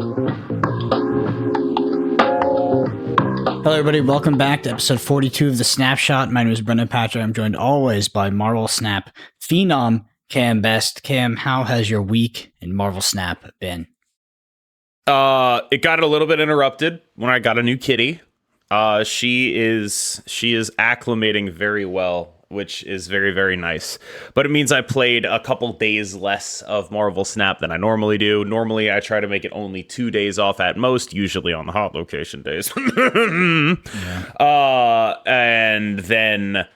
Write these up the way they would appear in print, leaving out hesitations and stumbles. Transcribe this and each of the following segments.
Hello, everybody. Welcome back to episode 42 of the Snapshot. My name is Brendan Patrick. I'm joined always by Marvel Snap phenom Cam Best. Cam, how has your week in Marvel Snap been? It got a little bit interrupted when I got a new kitty. She is acclimating very well, which is very, very nice. But it means I played a couple days less of Marvel Snap than I normally do. Normally, I try to make it only 2 days off at most, usually on the hot location days. And then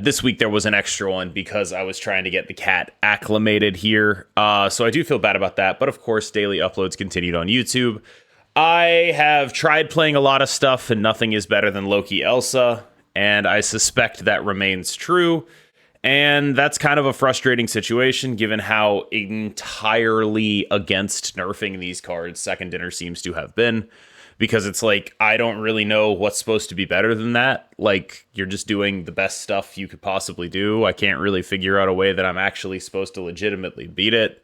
this week there was an extra one because I was trying to get the cat acclimated here. So I do feel bad about that. But of course, daily uploads continued on YouTube. I have tried playing a lot of stuff, and nothing is better than Loki Elsa. And I suspect that remains true. And that's kind of a frustrating situation, given how entirely against nerfing these cards Second Dinner seems to have been. Because it's like, I don't really know what's supposed to be better than that. Like, you're just doing the best stuff you could possibly do. I can't really figure out a way that I'm actually supposed to legitimately beat it.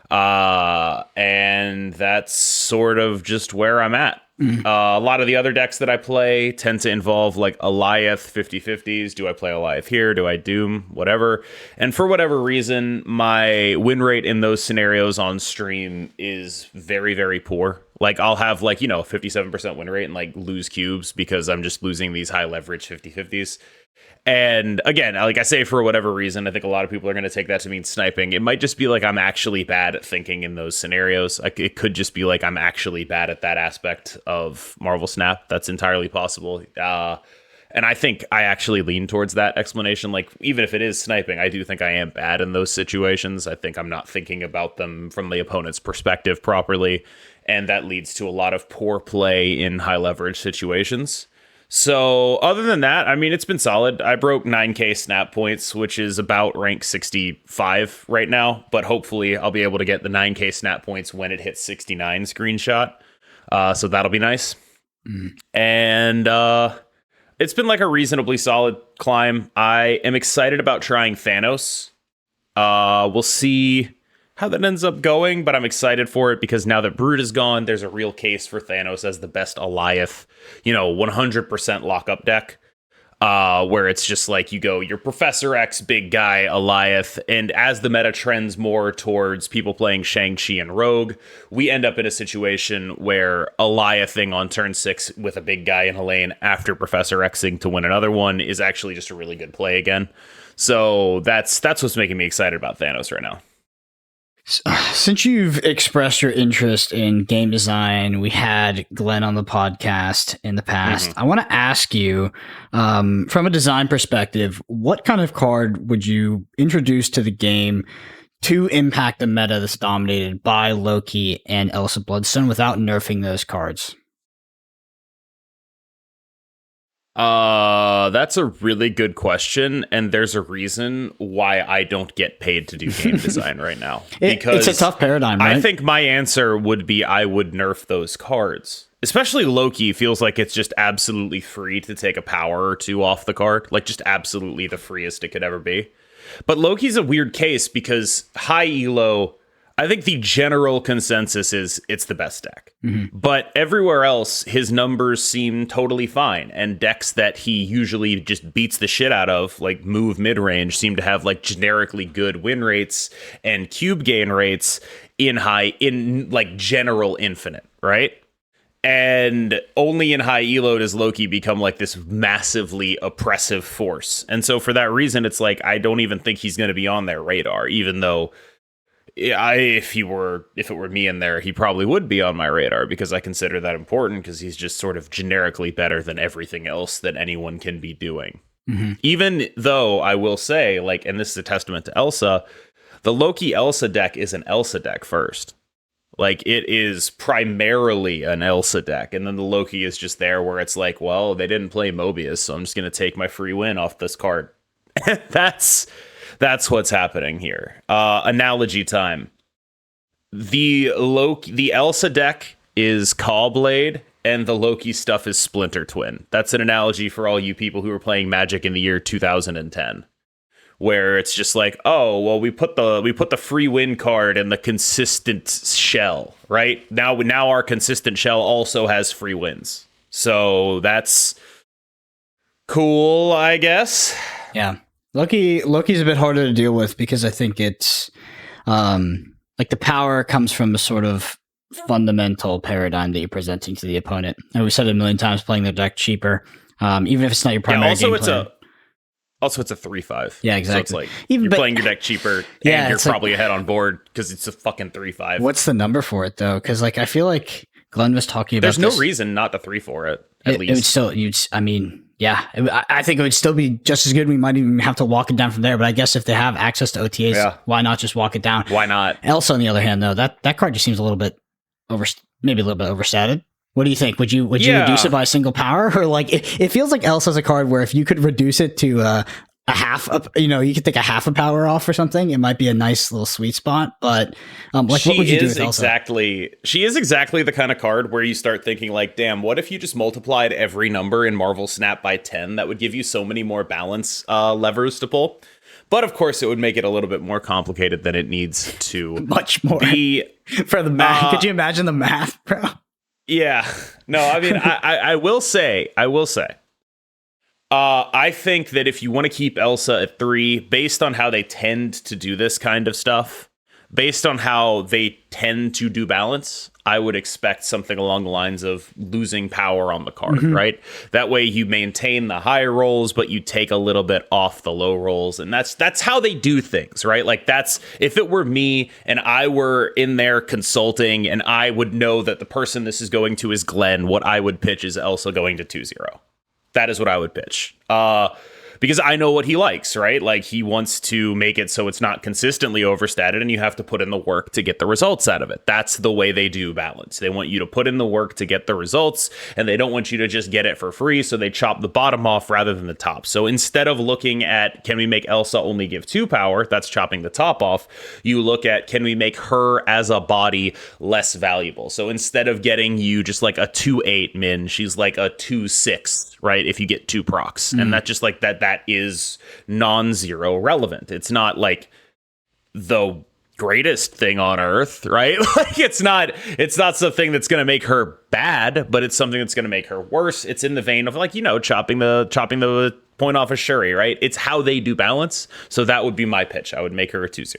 And that's sort of just where I'm at. A lot of the other decks that I play tend to involve like Alioth 50-50s. Do I play Alioth here? Do I Doom? Whatever. And for whatever reason, my win rate in those scenarios on stream is very, very poor. Like I'll have like, 57% win rate and like lose cubes because I'm just losing these high leverage 50-50s. And again, like I say, for whatever reason, I think a lot of people are going to take that to mean sniping. It might just be like I'm actually bad at thinking in those scenarios. Like it could just be like I'm actually bad at that aspect of Marvel Snap. That's entirely possible. And I think I actually lean towards that explanation. Like even if it is sniping, I do think I am bad in those situations. I think I'm not thinking about them from the opponent's perspective properly. And that leads to a lot of poor play in high leverage situations. So other than that, I mean, it's been solid. I broke 9K snap points, which is about rank 65 right now. But hopefully I'll be able to get the 9K snap points when it hits 69 screenshot. So that'll be nice. And it's been like a reasonably solid climb. I am excited about trying Thanos. We'll see how that ends up going, but I'm excited for it because now that Brood is gone, there's a real case for Thanos as the best Alioth, 100% lockup deck, where it's just like you go your Professor X big guy Alioth, and as the meta trends more towards people playing Shang-Chi and Rogue, we end up in a situation where Aliothing on turn 6 with a big guy in a lane after Professor Xing to win another one is actually just a really good play again. So that's what's making me excited about Thanos right now. Since you've expressed your interest in game design, we had Glenn on the podcast in the past. I want to ask you, from a design perspective, what kind of card would you introduce to the game to impact the meta that's dominated by Loki and Elsa Bloodstone without nerfing those cards? That's a really good question, and there's a reason why I don't get paid to do game design right now. Because it's a tough paradigm, right? I think my answer would be I would nerf those cards. Especially Loki feels like it's just absolutely free to take a power or two off the card. Like, just absolutely the freest it could ever be. But Loki's a weird case because high elo, I think the general consensus is it's the best deck. But everywhere else, his numbers seem totally fine. And decks that he usually just beats the shit out of, like move mid-range, seem to have like generically good win rates and cube gain rates in like general infinite, right? And only in high elo does Loki become like this massively oppressive force. And so for that reason, it's like I don't even think he's going to be on their radar, even though if it were me in there, he probably would be on my radar because I consider that important because he's just sort of generically better than everything else that anyone can be doing. Even though I will say, like, and this is a testament to Elsa, the Loki Elsa deck is an Elsa deck first. Like, it is primarily an Elsa deck, and then the Loki is just there where it's like, well, they didn't play Mobius, so I'm just going to take my free win off this card. That's what's happening here. Analogy time. The Elsa deck is Callblade, and the Loki stuff is Splinter Twin. That's an analogy for all you people who were playing Magic in the year 2010. Where it's just like, oh, well, we put the free win card and the consistent shell, right? Now our consistent shell also has free wins. So that's cool, I guess. Yeah. Loki's a bit harder to deal with because I think it's like the power comes from a sort of fundamental paradigm that you're presenting to the opponent. And we've said it a million times, playing the deck cheaper, even if it's not your primary game plan. Also, it's a 3/5. Yeah, exactly. So it's like you're playing your deck cheaper, and you're probably ahead on board because it's a fucking 3/5. What's the number for it though? Because like I feel like Glenn was talking about. There's no reason not to 3/4 it. At least it would still. I think it would still be just as good. We might even have to walk it down from there. But I guess if they have access to OTAs, why not just walk it down? Why not? Elsa, on the other hand, though, that card just seems a little bit maybe a little bit overstated. What do you think? Would you reduce it by a single power, or like it feels like Elsa's a card where if you could reduce it to a half, you could take a half a power off or something. It might be a nice little sweet spot. But what would you do with Elsa? She is exactly the kind of card where you start thinking like, damn, what if you just multiplied every number in Marvel Snap by 10? That would give you so many more balance levers to pull. But of course, it would make it a little bit more complicated than it needs to. Much more. For the math. Could you imagine the math, bro? Yeah. No, I mean, I will say, I think that if you want to keep Elsa at 3, based on how they tend to do this kind of stuff, based on how they tend to do balance, I would expect something along the lines of losing power on the card, right? That way you maintain the high rolls, but you take a little bit off the low rolls. And that's how they do things, right? Like if it were me and I were in there consulting and I would know that the person this is going to is Glenn, what I would pitch is Elsa going to 2-0. That is what I would pitch. Because I know what he likes, right? Like he wants to make it so it's not consistently overstated and you have to put in the work to get the results out of it. That's the way they do balance. They want you to put in the work to get the results and they don't want you to just get it for free. So they chop the bottom off rather than the top. So instead of looking at, can we make Elsa only give 2 power? That's chopping the top off. You look at, can we make her as a body less valuable? So instead of getting you just like a 2/8 min, she's like a 2/6, right? If you get 2 procs. And that just like that is non-zero relevant. It's not like the greatest thing on earth, right? Like it's not something that's going to make her bad, but it's something that's going to make her worse. It's in the vein of like, chopping the point off of Shuri, right? It's how they do balance. So that would be my pitch. I would make her a 2-0.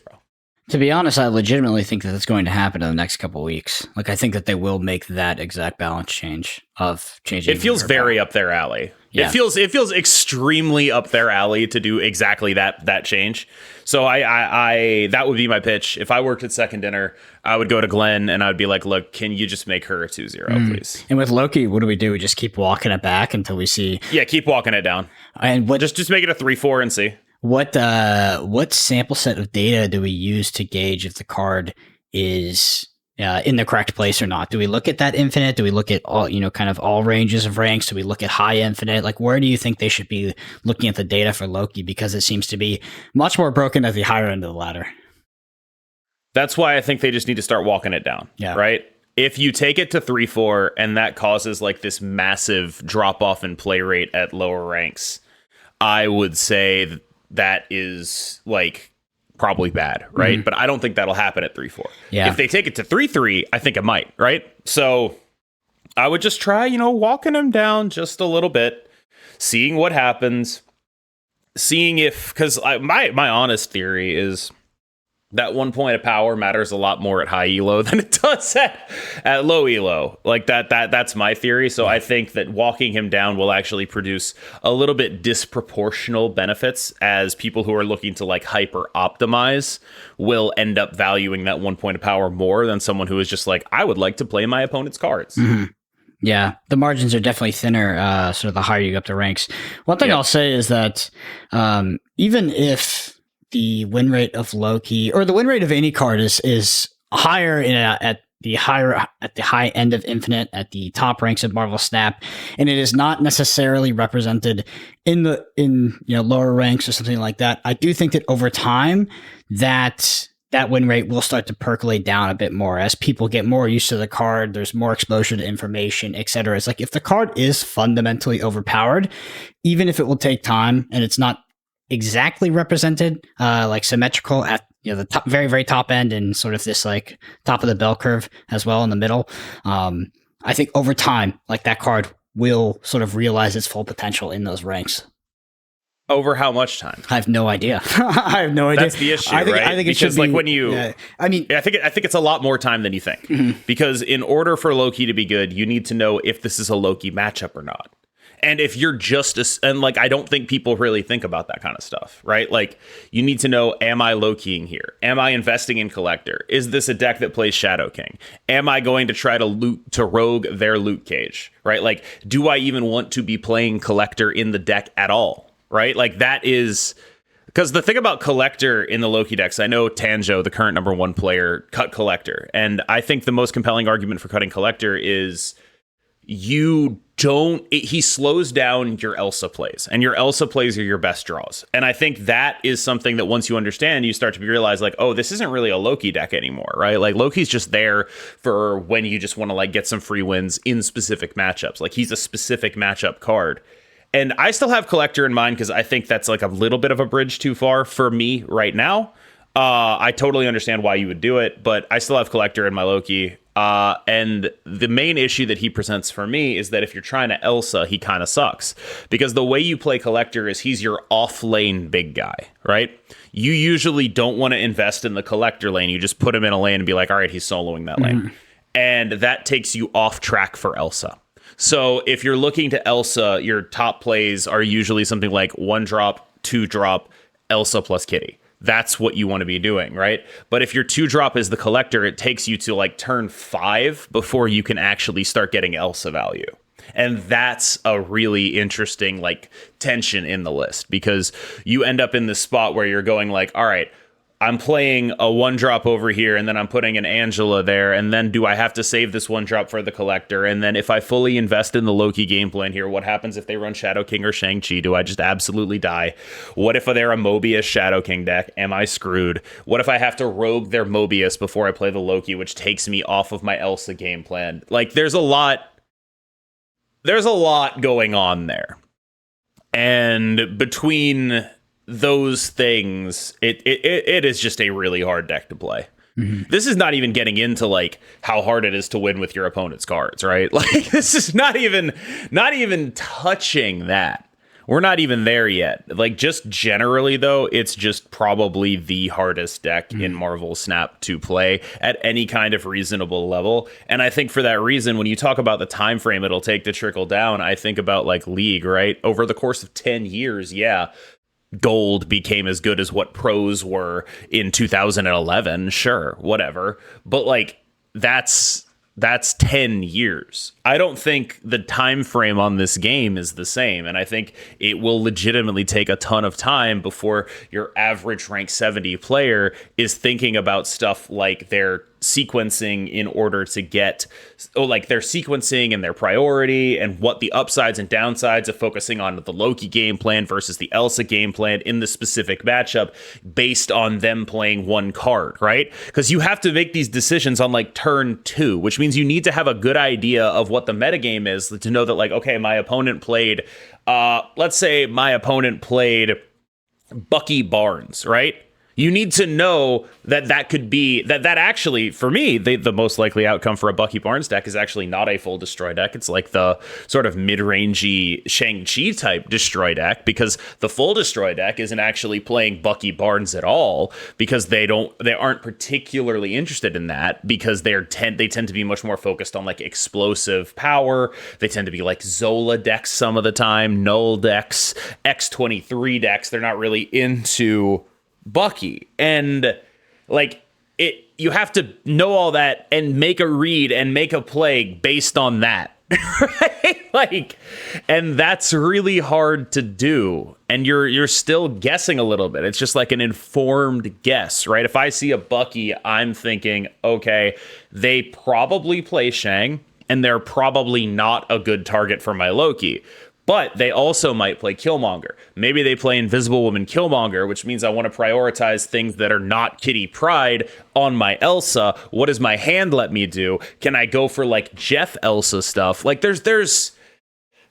To be honest, I legitimately think that it's going to happen in the next couple of weeks. Like, I think that they will make that exact balance change of changing. It feels very up their alley. Yeah. It feels extremely up their alley to do exactly that change. So I that would be my pitch. If I worked at Second Dinner, I would go to Glenn and I'd be like, look, can you just make her a 2-0, please? And with Loki, what do? We just keep walking it back until we see. Yeah, keep walking it down. And just make it a 3-4 and see. What sample set of data do we use to gauge if the card is in the correct place or not? Do we look at that infinite? Do we look at all, kind of all ranges of ranks? Do we look at high infinite? Like, where do you think they should be looking at the data for Loki? Because it seems to be much more broken at the higher end of the ladder. That's why I think they just need to start walking it down. Yeah. Right. If you take it to 3-4 and that causes like this massive drop off in play rate at lower ranks, I would say that is like probably bad, right? But I don't think that'll happen at 3-4. Yeah. If they take it to 3-3, I think it might, right? So I would just try, walking them down just a little bit, seeing what happens, seeing if, because my honest theory is that 1 point of power matters a lot more at high elo than it does at low elo. Like that's my theory. So I think that walking him down will actually produce a little bit disproportional benefits, as people who are looking to like hyper optimize will end up valuing that 1 point of power more than someone who is just like, I would like to play my opponent's cards. Mm-hmm. Yeah, the margins are definitely thinner, sort of the higher you go up the ranks. One thing I'll say is that even if the win rate of Loki or the win rate of any card is higher at the high end of Infinite, at the top ranks of Marvel Snap, and it is not necessarily represented in lower ranks or something like that, I do think that over time that win rate will start to percolate down a bit more as people get more used to the card. There's more exposure to information, etc. It's like if the card is fundamentally overpowered, even if it will take time and it's not exactly represented, like symmetrical at the top, very, very top end and sort of this like top of the bell curve as well in the middle. I think over time, like that card will sort of realize its full potential in those ranks. Over how much time? I have no idea. I have no idea. That's the issue, I think, right? I think it because should be, like when you, I think it's a lot more time than you think. Because in order for Loki to be good, you need to know if this is a Loki matchup or not. And if you're and like, I don't think people really think about that kind of stuff, right? Like, you need to know, am I Lokiing here? Am I investing in Collector? Is this a deck that plays Shadow King? Am I going to try to rogue their loot cage, right? Like, do I even want to be playing Collector in the deck at all, right? Like, that is... Because the thing about Collector in the Loki decks, I know Tanjo, the current #1 player, cut Collector. And I think the most compelling argument for cutting Collector is... he slows down your Elsa plays, and your Elsa plays are your best draws. And I think that is something that once you understand, you start to realize like, oh, this isn't really a Loki deck anymore, right? Like Loki's just there for when you just want to like get some free wins in specific matchups. Like he's a specific matchup card. And I still have Collector in mind because I think that's like a little bit of a bridge too far for me right now. I totally understand why you would do it, but I still have Collector in my Loki. And the main issue that he presents for me is that if you're trying to Elsa, he kind of sucks. Because the way you play Collector is he's your off-lane big guy, right? You usually don't want to invest in the Collector lane. You just put him in a lane and be like, all right, he's soloing that lane. And that takes you off track for Elsa. So if you're looking to Elsa, your top plays are usually something like 1-drop, 2-drop, Elsa plus Kitty. That's what you want to be doing, right? But if your 2-drop is the Collector, it takes you to like turn 5 before you can actually start getting Elsa value. And that's a really interesting like tension in the list, because you end up in this spot where you're going like, all right, I'm playing a 1-drop over here, and then I'm putting an Angela there, and then do I have to save this 1-drop for the Collector? And then if I fully invest in the Loki game plan here, what happens if they run Shadow King or Shang-Chi? Do I just absolutely die? What if they're a Mobius Shadow King deck? Am I screwed? What if I have to rogue their Mobius before I play the Loki, which takes me off of my Elsa game plan? Like, there's a lot going on there. And between those things, it is just a really hard deck to play. This is not even getting into like how hard it is to win with your opponent's cards, right? Like this is not even touching that. We're not even there yet. Like just generally though, it's just probably the hardest deck in Marvel Snap to play at any kind of reasonable level. And I think for that reason, when you talk about the time frame it'll take to trickle down, I think about like League, right? Over the course of 10 years, yeah, Gold became as good as what pros were in 2011. Sure, whatever. But like that's 10 years. I don't think the time frame on this game is the same, and I think it will legitimately take a ton of time before your average rank 70 player is thinking about stuff like their sequencing in order to get like their sequencing and their priority and what the upsides and downsides of focusing on the Loki game plan versus the Elsa game plan in the specific matchup based on them playing one card, right? Because you have to make these decisions on like turn 2, which means you need to have a good idea of what the metagame is to know that like, okay, my opponent played let's say my opponent played Bucky Barnes, right? You need to know that could be that actually, for me, the most likely outcome for a Bucky Barnes deck is actually not a full destroy deck. It's like the sort of mid-rangey Shang-Chi type destroy deck, because the full destroy deck isn't actually playing Bucky Barnes at all, because they aren't particularly interested in that, because they tend to be much more focused on like explosive power. They tend to be like Zola decks some of the time, Null decks, X-23 decks. They're not really into Bucky, and like it, you have to know all that and make a read and make a play based on that, right? Like, and that's really hard to do, and you're still guessing a little bit. It's just like an informed guess, right? If I see a Bucky, I'm thinking, okay, they probably play Shang, and they're probably not a good target for my Loki. But they also might play Killmonger. Maybe they play Invisible Woman Killmonger, which means I want to prioritize things that are not Kitty Pryde on my Elsa. What does my hand let me do? Can I go for like Jeff Elsa stuff? Like there's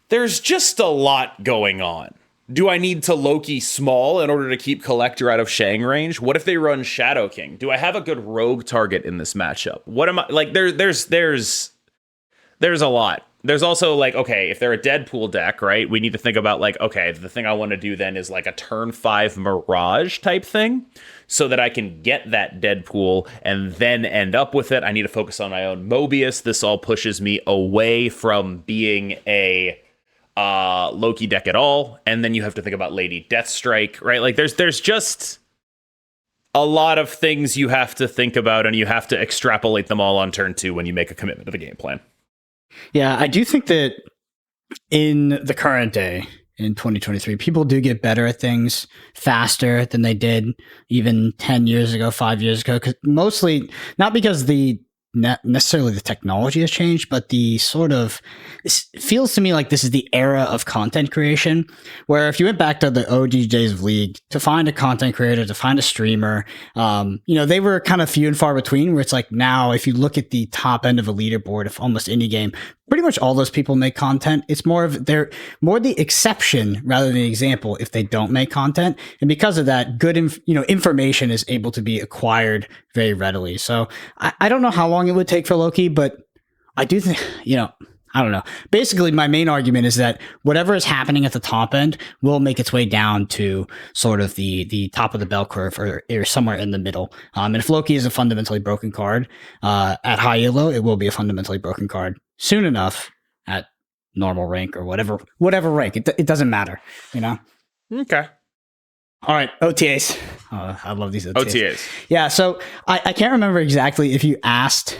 just a lot going on. Do I need to Loki small in order to keep Collector out of Shang range? What if they run Shadow King? Do I have a good rogue target in this matchup? What am I like? There's a lot. There's also like, okay, if they're a Deadpool deck, right? We need to think about like, okay, the thing I want to do then is like a turn 5 Mirage type thing so that I can get that Deadpool and then end up with it. I need to focus on my own Mobius. This all pushes me away from being a Loki deck at all. And then you have to think about Lady Deathstrike, right? Like there's just a lot of things you have to think about, and you have to extrapolate them all on turn 2 when you make a commitment to the game plan. Yeah, I do think that in the current day, in 2023, people do get better at things faster than they did even 10 years ago, 5 years ago. Mostly, not because necessarily the technology has changed, but the sort of, it feels to me like this is the era of content creation, where if you went back to the OG days of League, to find a content creator, to find a streamer, they were kind of few and far between, where it's like now, if you look at the top end of a leaderboard of almost any game, pretty much all those people make content. It's they're more the exception rather than the example if they don't make content. And because of that, good information is able to be acquired very readily. So I don't know how long it would take for Loki, but I do think, I don't know. Basically, my main argument is that whatever is happening at the top end will make its way down to sort of the top of the bell curve or somewhere in the middle. And if Loki is a fundamentally broken card at high elo, it will be a fundamentally broken card soon enough at normal rank or whatever rank. It doesn't matter, Okay. All right, OTAs. I love these OTAs. OTAs. Yeah, so I can't remember exactly if you asked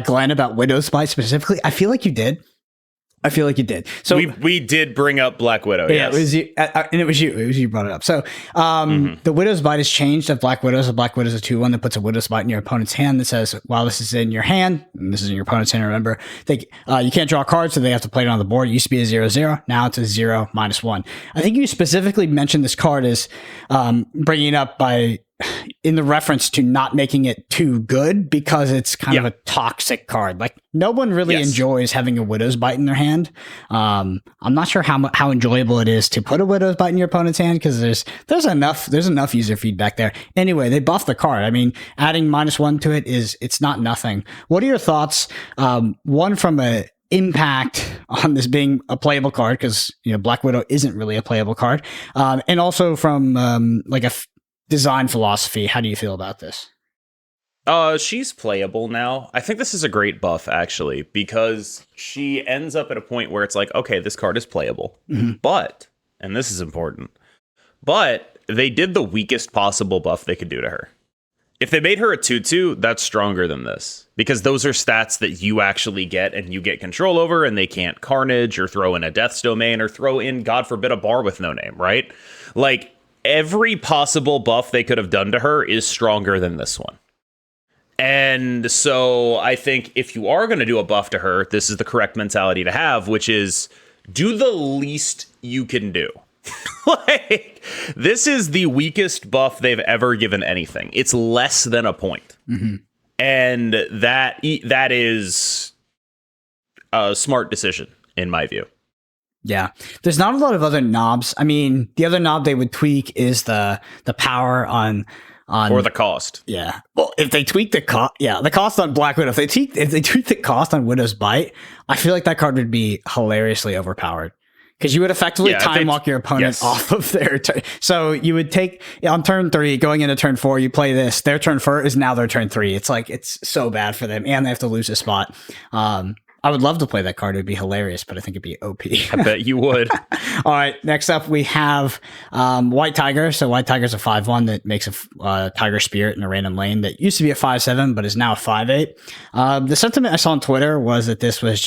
Glenn about Widow's Bite specifically. I feel like you did. So we did bring up Black Widow. Yeah, yes. it was you, and it was you. It was you brought it up. So the Widow's Bite has changed. Of Black Widows, a Black Widow is a 2/1 that puts a Widow's Bite in your opponent's hand that says, while this is in your hand, and this is in your opponent's hand, remember, you can't draw cards, so they have to play it on the board. It used to be a 0/0. Now it's a 0/-1. I think you specifically mentioned this card as bringing it up in the reference to not making it too good because it's kind of a toxic card. Like no one really enjoys having a Widow's Bite in their hand. I'm not sure how enjoyable it is to put a Widow's Bite in your opponent's hand because there's enough user feedback there. Anyway, they buffed the card. I mean, adding -1 to it's not nothing. What are your thoughts? One from a impact on this being a playable card because Black Widow isn't really a playable card, and also from like a design philosophy. How do you feel about this? She's playable now. I think this is a great buff, actually, because she ends up at a point where it's like, okay, this card is playable. But, and this is important, but they did the weakest possible buff they could do to her. If they made her a 2/2, that's stronger than this. Because those are stats that you actually get and you get control over, and they can't Carnage or throw in a Death's Domain or throw in, God forbid, a bar with no name, right? Like, every possible buff they could have done to her is stronger than this one. And so I think if you are going to do a buff to her, this is the correct mentality to have, which is do the least you can do. Like, this is the weakest buff they've ever given anything. It's less than a point. And that is a smart decision, in my view. Yeah, there's not a lot of other knobs. I mean, the other knob they would tweak is the power on or the cost. Yeah. Well, if they tweak the cost on Black Widow, if they tweak the cost on Widow's Bite, I feel like that card would be hilariously overpowered because you would effectively time walk your opponent off of their turn. So you would take on turn 3, going into turn 4, you play this. Their turn 4 is now their turn 3. It's like it's so bad for them, and they have to lose a spot. I would love to play that card. It'd be hilarious, but I think it'd be OP. I bet you would. All right. Next up, we have White Tiger. So White Tiger's a 5/1 that makes a Tiger Spirit in a random lane that used to be a 5/7, but is now a 5/8. The sentiment I saw on Twitter was that this was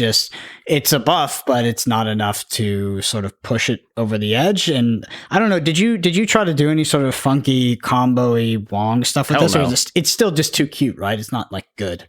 it's a buff, but it's not enough to sort of push it over the edge. And I don't know. Did you try to do any sort of funky combo-y Wong stuff with this? No. Or it's still just too cute, right? It's not like good.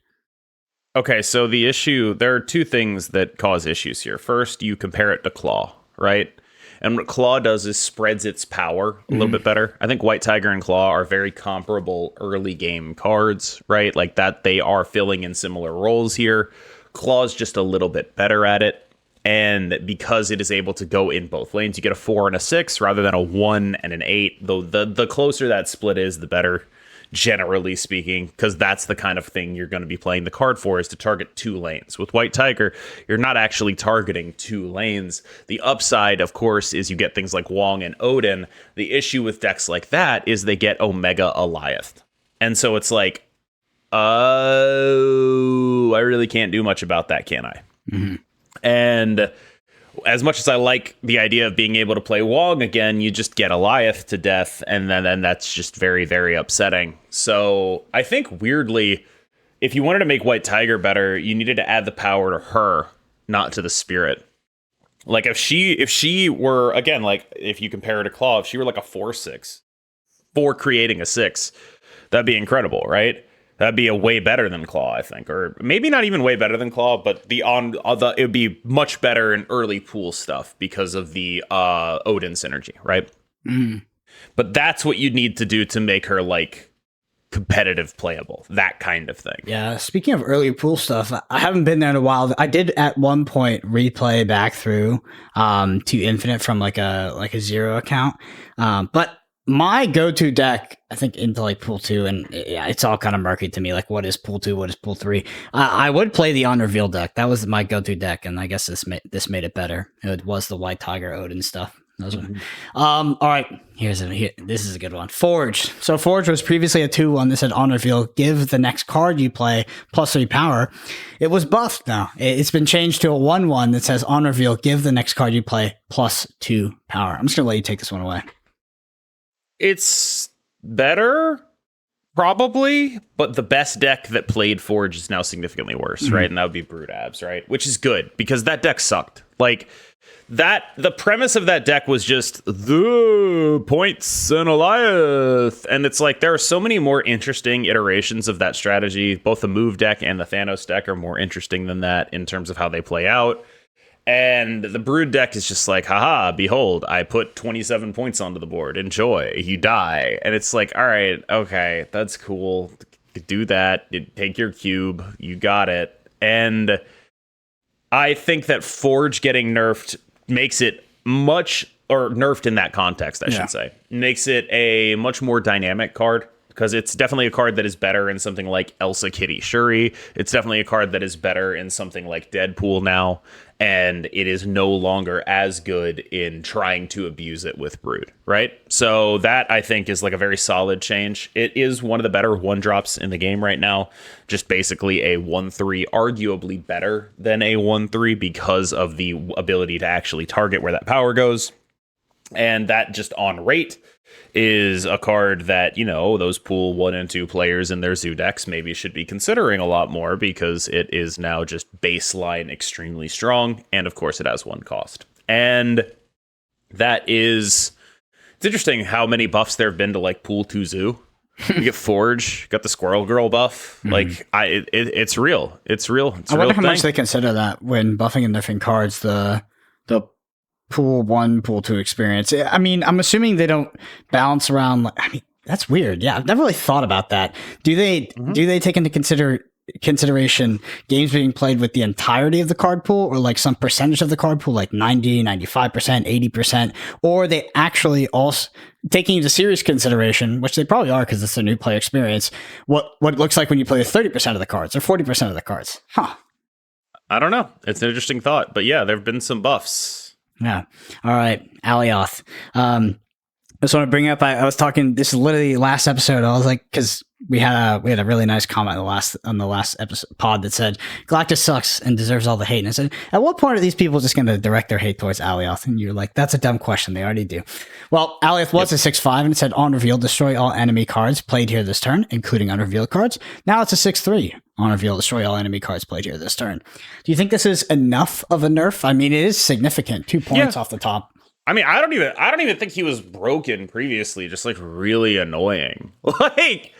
Okay, so there are two things that cause issues here. First, you compare it to Claw, right? And what Claw does is spreads its power a little bit better. I think White Tiger and Claw are very comparable early game cards, right? Like that they are filling in similar roles here. Claw's just a little bit better at it. And because it is able to go in both lanes, you get a 4 and a 6 rather than a 1 and an 8. Though the closer that split is, the better, generally speaking, because that's the kind of thing you're going to be playing the card for, is to target 2 lanes. With White Tiger, you're not actually targeting 2 lanes. The upside, of course, is you get things like Wong and Odin. The issue with decks like that is they get Omega Alioth. And so it's like, oh, I really can't do much about that, can I? Mm-hmm. And as much as I like the idea of being able to play Wong again, you just get Alioth to death, and then that's just very, very upsetting. So I think, weirdly, if you wanted to make White Tiger better, you needed to add the power to her, not to the spirit. Like, if she were, again, like, if you compare her to Claw, if she were like a 4/6 for creating a 6, that'd be incredible, right? That'd be a way better than Claw, I think, or maybe not even way better than Claw, but it would be much better in early pool stuff because of the Odin synergy, right? Mm. But that's what you need to do to make her like competitive playable, that kind of thing. Yeah. Speaking of early pool stuff, I haven't been there in a while. I did at one point replay back through to Infinite from like a 0 account, but my go-to deck, I think, into like pool 2, and yeah, it's all kind of murky to me. Like, what is pool 2? What is pool 3? I would play the Unreveal deck. That was my go-to deck, and I guess this made it better. It was the White Tiger Odin stuff. All right, this is a good one. Forge. So Forge was previously a 2/1 that said on reveal, give the next card you play +3 power. It was buffed now. It's been changed to a 1/1 that says on reveal, give the next card you play +2 power. I'm just gonna let you take this one away. It's better, probably, but the best deck that played Forge is now significantly worse, right? And that would be Brood Abs, right? Which is good, because that deck sucked. Like, the premise of that deck was just the points and Alioth. And it's like, there are so many more interesting iterations of that strategy. Both the move deck and the Thanos deck are more interesting than that in terms of how they play out. And the Brood deck is just like, haha, behold, I put 27 points onto the board. Enjoy. You die. And it's like, all right, okay, that's cool. Do that. Take your cube. You got it. And I think that Forge getting nerfed makes it nerfed in that context, I should say, makes it a much more dynamic card. Because it's definitely a card that is better in something like Elsa Kitty Shuri. It's definitely a card that is better in something like Deadpool now. And it is no longer as good in trying to abuse it with Brood, right? So that, I think, is like a very solid change. It is one of the better 1-drops in the game right now. Just basically a 1/3, arguably better than a 1/3 because of the ability to actually target where that power goes. And that just on rate is a card that, you know, those pool 1 and 2 players in their zoo decks maybe should be considering a lot more, because it is now just baseline extremely strong. And of course, it has 1 cost. And it's interesting how many buffs there have been to like pool 2 zoo. You get Forge, got the Squirrel Girl buff. Like, it's real. It's real. It's I wonder how thing. much they consider that when buffing and nerfing cards, the pool 1, pool 2 experience. I mean, I'm assuming they don't balance around. I mean, that's weird. Yeah, I've never really thought about that. Do they take into consideration games being played with the entirety of the card pool, or like some percentage of the card pool, like 90, 95%, 80%, or are they actually also taking into serious consideration, which they probably are because it's a new player experience, what it looks like when you play 30% of the cards or 40% of the cards? Huh. I don't know. It's an interesting thought, but yeah, there have been some buffs. Yeah. All right. Alioth. I just want to bring up, I was talking, this is literally last episode. I was like, because we had a really nice comment on the last episode pod that said Galactus sucks and deserves all the hate. And I said, at what point are these people just going to direct their hate towards Alioth? And you're like, that's a dumb question. They already do. Well, Alioth was a 6/5 and it said on reveal, destroy all enemy cards played here this turn, including unrevealed cards. Now it's a 6/3. On reveal, destroy all enemy cards played here this turn. Do you think this is enough of a nerf? I mean, it is significant. 2 points off the top. I mean, I don't even think he was broken previously, just like really annoying. Like,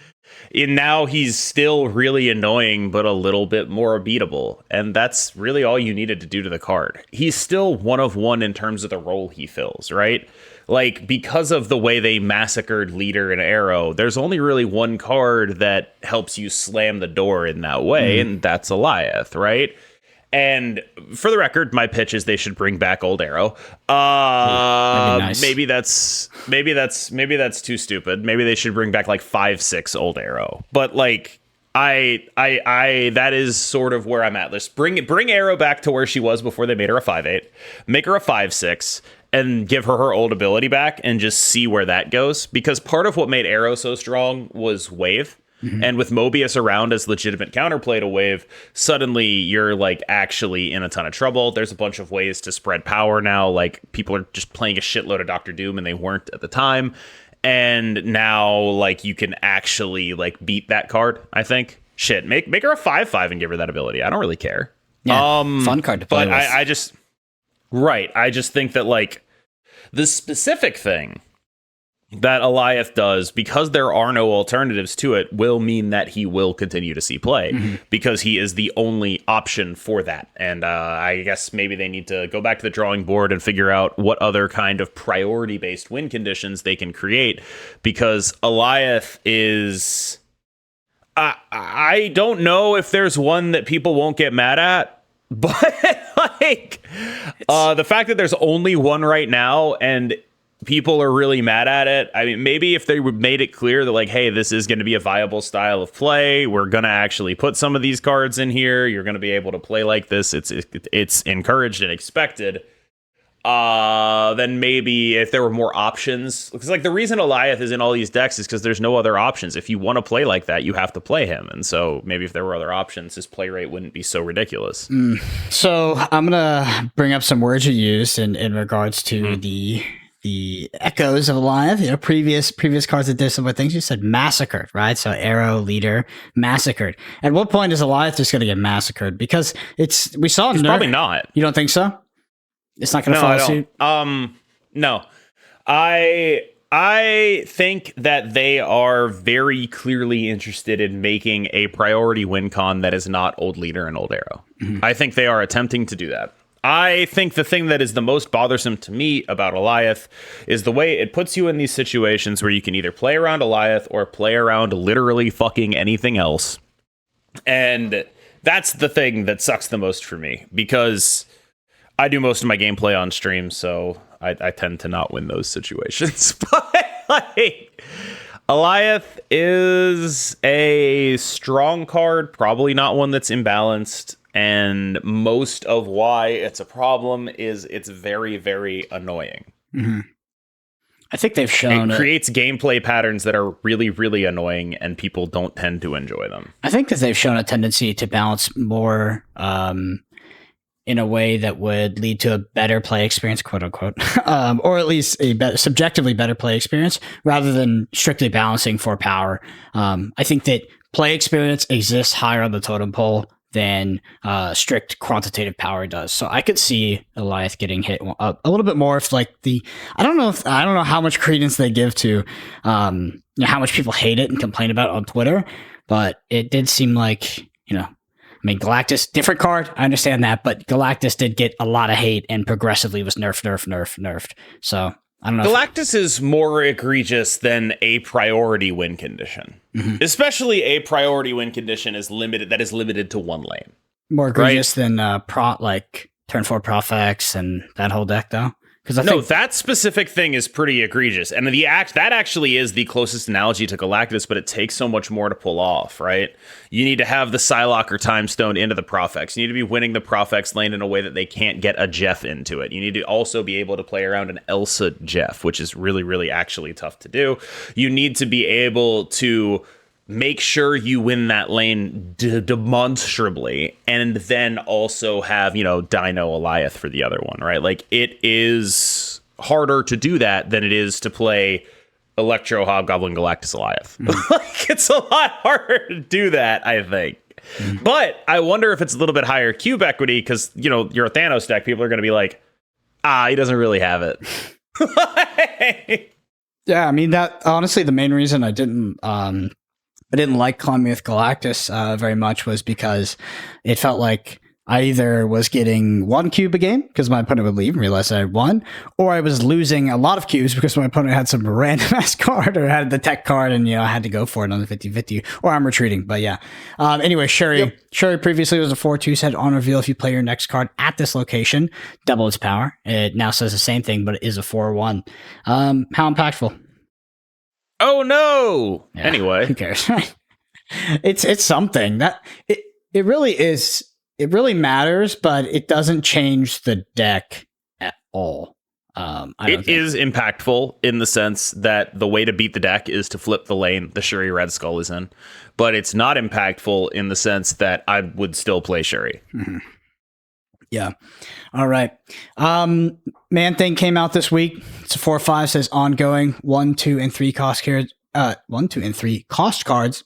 and now he's still really annoying, but a little bit more beatable. And that's really all you needed to do to the card. He's still 1 of 1 in terms of the role he fills, right? Like, because of the way they massacred Leader and Arrow, there's only really 1 card that helps you slam the door in that way, and that's Alioth, right? And for the record, my pitch is they should bring back Old Arrow. Nice. Maybe that's too stupid. Maybe they should bring back like 5/6 Old Arrow. But like I that is sort of where I'm at. Let's bring Arrow back to where she was before they made her a 5/8. Make her a 5/6 and give her old ability back and just see where that goes. Because part of what made Arrow so strong was Wave. Mm-hmm. And with Mobius around as legitimate counterplay to Wave, suddenly you're like actually in a ton of trouble. There's a bunch of ways to spread power now. Like people are just playing a shitload of Doctor Doom and they weren't at the time. And now like you can actually like beat that card, I think. Shit, make her a 5/5 and give her that ability. I don't really care. Yeah, fun card to play with. I just think that like the specific thing that Alioth does, because there are no alternatives to it, will mean that he will continue to see play because he is the only option for that. And I guess maybe they need to go back to the drawing board and figure out what other kind of priority-based win conditions they can create, because Alioth is... I don't know if there's one that people won't get mad at, but like the fact that there's only one right now and people are really mad at it. I mean, maybe if they made it clear that like, hey, this is going to be a viable style of play, we're going to actually put some of these cards in here, you're going to be able to play like this, it's encouraged and expected, then maybe if there were more options, because like the reason Alioth is in all these decks is because there's no other options. If you want to play like that, you have to play him. And so maybe if there were other options, his play rate wouldn't be so ridiculous. So I'm going to bring up some words you used in regards to the echoes of Alioth, you know, previous cards that did similar things. You said massacred, right? So Arrow, Leader, massacred. At what point is Alioth just going to get massacred? Because we saw probably not. You don't think so? It's not going to follow suit? No. I think that they are very clearly interested in making a priority win con that is not Old Leader and Old Arrow. I think they are attempting to do that. I think the thing that is the most bothersome to me about Alioth is the way it puts you in these situations where you can either play around Alioth or play around literally fucking anything else. And that's the thing that sucks the most for me, because I do most of my gameplay on stream, so I tend to not win those situations. But like, Alioth is a strong card, probably not one that's imbalanced. And most of why it's a problem is it's very, very annoying. I think they've shown it creates gameplay patterns that are really, really annoying, and people don't tend to enjoy them. I think that they've shown a tendency to balance more in a way that would lead to a better play experience, quote unquote, or at least a subjectively better play experience, rather than strictly balancing for power. I think that play experience exists higher on the totem pole than strict quantitative power does. So I could see Alioth getting hit a little bit more if like I don't know how much credence they give to you know, how much people hate it and complain about it on Twitter, but it did seem like, you know, I mean, Galactus, different card, I understand that, but Galactus did get a lot of hate and progressively was nerfed. So I don't know. Galactus is more egregious than a priority win condition. Especially a priority win condition is limited to one lane. More egregious than turn 4 Profex and that whole deck, though? Because that specific thing is pretty egregious, and that actually is the closest analogy to Galactus, but it takes so much more to pull off, right? You need to have the Psylocke or Time Stone into the Profex. You need to be winning the Profex lane in a way that they can't get a Jeff into it. You need to also be able to play around an Elsa Jeff, which is really, really actually tough to do. You need to be able to make sure you win that lane demonstrably, and then also have, you know, Dino Alioth for the other one, right? Like, it is harder to do that than it is to play Electro Hobgoblin Galactus Alioth. Like, it's a lot harder to do that, I think. But I wonder if it's a little bit higher cube equity, because, you know, you're a Thanos deck, people are going to be like, he doesn't really have it. Yeah, I mean, that honestly, the main reason I didn't like climbing with Galactus very much was because it felt like I either was getting 1 cube a game because my opponent would leave and realize I had won, or I was losing a lot of cubes because my opponent had some random ass card or had the tech card and, I had to go for it on the 50-50, or I'm retreating. But yeah. Anyway, Sherry previously was a 4-2, said on reveal, if you play your next card at this location, double its power. It now says the same thing, but it is a 4-1. How impactful? Oh no! Yeah, anyway. Who cares? It's something that it really is. It really matters, but it doesn't change the deck at all. It is impactful in the sense that the way to beat the deck is to flip the lane the Shuri Red Skull is in, but it's not impactful in the sense that I would still play Shuri. Mm-hmm. Yeah. All right. Man Thing came out this week. It's a 4/5, says ongoing 1, 2, and 3 cost cards. 1, 2, and 3 cost cards.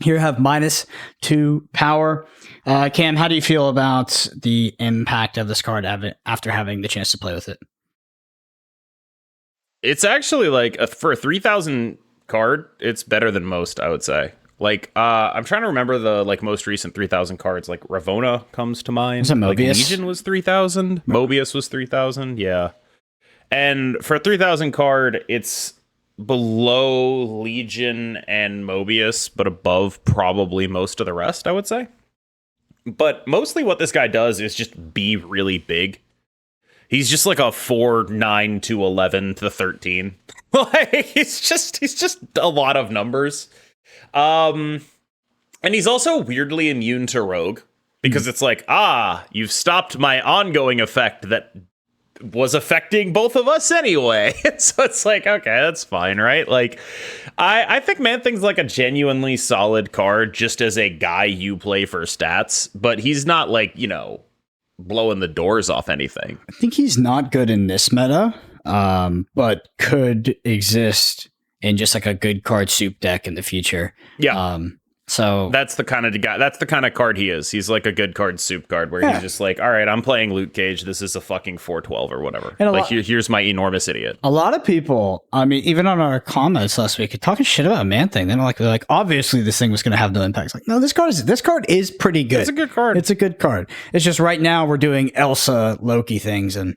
Here have -2 power. Cam, how do you feel about the impact of this card after having the chance to play with it? It's actually like for a 3,000 card, it's better than most, I would say. Like, I'm trying to remember the most recent 3,000 cards. Like Ravona comes to mind. Is it Mobius? Like Legion was 3,000. Mobius was 3,000. Yeah. And for a 3,000 card, it's below Legion and Mobius, but above probably most of the rest, I would say. But mostly what this guy does is just be really big. He's just like a 4/9 to 11 to 13. Like he's just a lot of numbers. And he's also weirdly immune to Rogue because it's like, you've stopped my ongoing effect that was affecting both of us anyway. So it's like, okay, that's fine, right? Like, I think Man-Thing's like a genuinely solid card just as a guy you play for stats, but he's not like, blowing the doors off anything. I think he's not good in this meta, but could exist in just like a good card soup deck in the future. Yeah. So that's the kind of guy. That's the kind of card he is. He's like a good card soup card where he's just like, all right, I'm playing Loot Cage. This is a fucking 4/12 or whatever. Like here's my enormous idiot. A lot of people, I mean, even on our comments last week, talking shit about Man Thing. They're like, obviously this thing was going to have no impact. It's like, no, this card is pretty good. It's a good card. It's a good card. It's just right now we're doing Elsa Loki things, and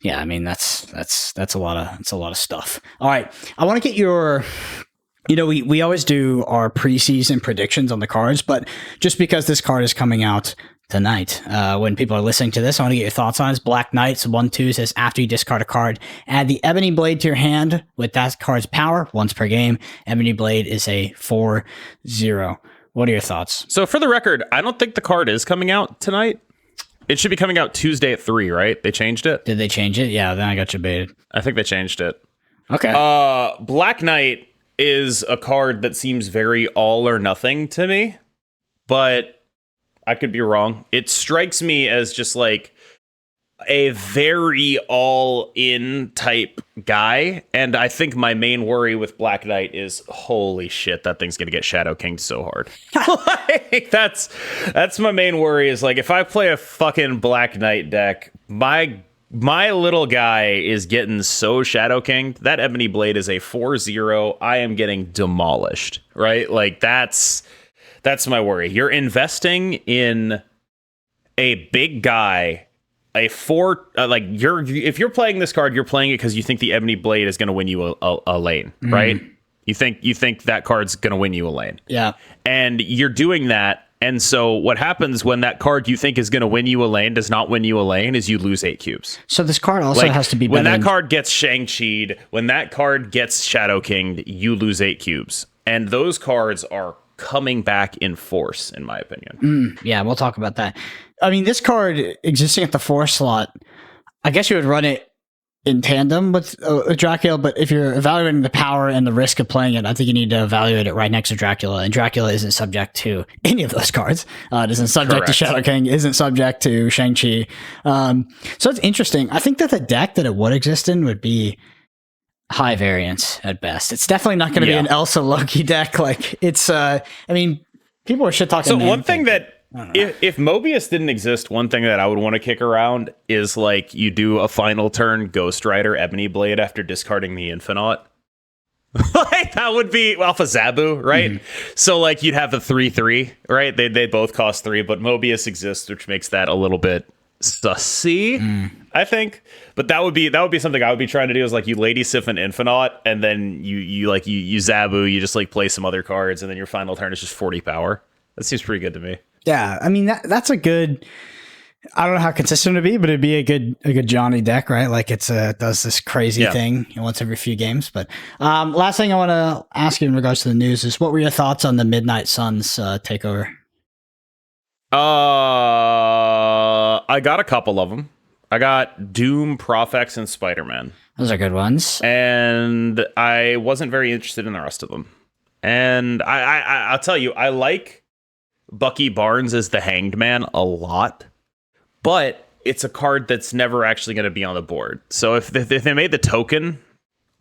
yeah, I mean that's a lot of stuff. All right, I want to get your. We always do our preseason predictions on the cards, but just because this card is coming out tonight, when people are listening to this, I want to get your thoughts on it. Black Knight's 1/2 says after you discard a card, add the Ebony Blade to your hand with that card's power once per game. Ebony Blade is a 4/0. What are your thoughts? So for the record, I don't think the card is coming out tonight. It should be coming out Tuesday at 3, right? They changed it? Did they change it? Yeah, then I got you baited. I think they changed it. Okay. Black Knight is a card that seems very all or nothing to me, but I could be wrong. It strikes me as just like a very all-in type guy, and I think my main worry with Black Knight is, holy shit, that thing's gonna get Shadow Kinged so hard. Like, that's my main worry is like, if I play a fucking Black Knight deck, my little guy is getting so Shadow Kinged. That Ebony Blade is a 4/0. I am getting demolished, right? Like that's my worry. You're investing in a big guy, a 4 if you're playing this card, you're playing it because you think the Ebony Blade is going to win you a lane, right? You think that card's going to win you a lane. Yeah. And you're doing that. And so what happens when that card you think is going to win you a lane does not win you a lane is you lose 8 cubes. So this card also has to be better. When that card gets Shang-Chi'd, when that card gets Shadow Kinged, you lose 8 cubes. And those cards are coming back in force, in my opinion. Yeah, we'll talk about that. I mean, this card existing at the 4 slot, I guess you would run it in tandem with Dracula, but if you're evaluating the power and the risk of playing it, I think you need to evaluate it right next to Dracula, and Dracula isn't subject to any of those cards. It isn't subject to Shadow King, isn't subject to Shang-Chi. So it's interesting. I think that the deck that it would exist in would be high variance at best. It's definitely not going to be an Elsa Loki deck. Like it's, I mean, people are shit talking. So one thing that, if Mobius didn't exist, one thing that I would want to kick around is like you do a final turn Ghost Rider Ebony Blade after discarding the Infinite. Like that would be Alpha Zabu, right? So like you'd have the 3/3, right? They both cost 3, but Mobius exists, which makes that a little bit sussy, I think. But that would be something I would be trying to do, is like you Lady Sif and Infinite, and then you Zabu, you just like play some other cards, and then your final turn is just 40 power. That seems pretty good to me. Yeah, I mean that's a good. I don't know how consistent it'd be, but it'd be a good Johnny deck, right? Like it does this crazy thing once every few games. But last thing I want to ask you in regards to the news is, what were your thoughts on the Midnight Suns takeover? I got a couple of them. I got Doom, Prophex, and Spider-Man. Those are good ones. And I wasn't very interested in the rest of them. And I'll tell you, I like Bucky Barnes as the Hanged Man a lot. But it's a card that's never actually going to be on the board. So if they made the token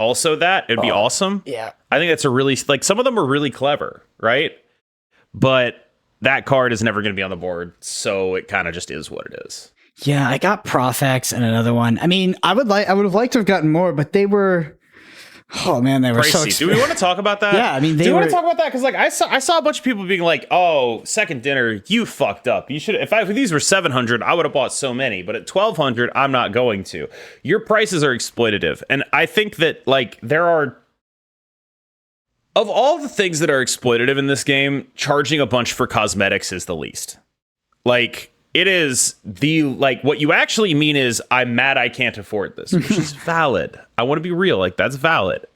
also that, it'd be awesome. Yeah. I think that's a really, like, some of them are really clever, right? But that card is never going to be on the board. So it kind of just is what it is. Yeah, I got Prophex and another one. I mean, I would have liked to have gotten more, but they were... Oh man, they were pricey. so expensive. Do we want to talk about that? Yeah, I mean, do you want to talk about that? Because like I saw a bunch of people being like, "Oh, Second Dinner, you fucked up. You should. If these were 700, I would have bought so many. But at 1,200, I'm not going to. Your prices are exploitative." And I think that like there are, of all the things that are exploitative in this game, charging a bunch for cosmetics is the least. Like it is the, like, what you actually mean is, I'm mad I can't afford this, which is valid. I want to be real. Like, that's valid.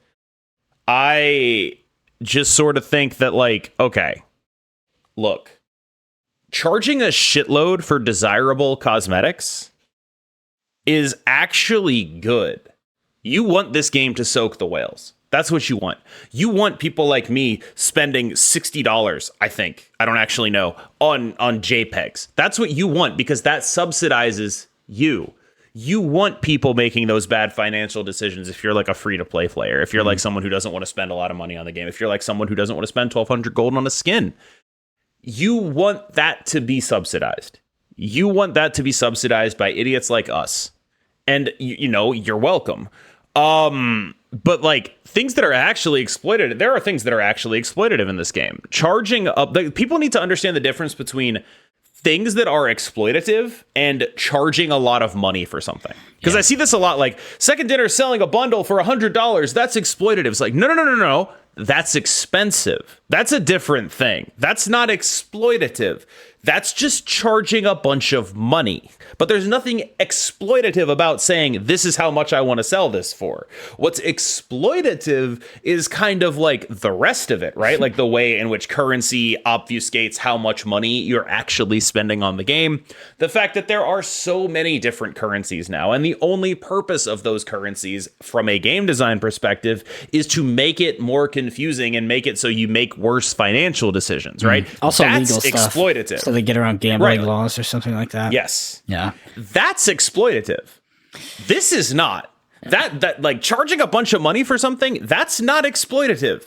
I just sort of think that, like, okay, look, charging a shitload for desirable cosmetics is actually good. You want this game to soak the whales. That's what you want. You want people like me spending $60, I think, I don't actually know, on JPEGs. That's what you want, because that subsidizes you. You want people making those bad financial decisions if you're like a free-to-play player, if you're like someone who doesn't want to spend a lot of money on the game, if you're like someone who doesn't want to spend 1,200 gold on a skin. You want that to be subsidized. You want that to be subsidized by idiots like us. And, you know, you're welcome. But like things that are actually exploited, there are things that are actually exploitative in this game. Charging up, like, people need to understand the difference between things that are exploitative and charging a lot of money for something. Because I see this a lot, like Second Dinner selling a bundle for $100. That's exploitative. It's like, no. That's expensive. That's a different thing. That's not exploitative. That's just charging a bunch of money. But there's nothing exploitative about saying, this is how much I want to sell this for. What's exploitative is kind of like the rest of it, right? Like the way in which currency obfuscates how much money you're actually spending on the game. The fact that there are so many different currencies now, and the only purpose of those currencies from a game design perspective is to make it more confusing and make it so you make worse financial decisions, right? Also that's legal stuff. Exploitative. So they get around gambling laws or something like that. Yes. Yeah. That's exploitative. This is not. That like charging a bunch of money for something, that's not exploitative.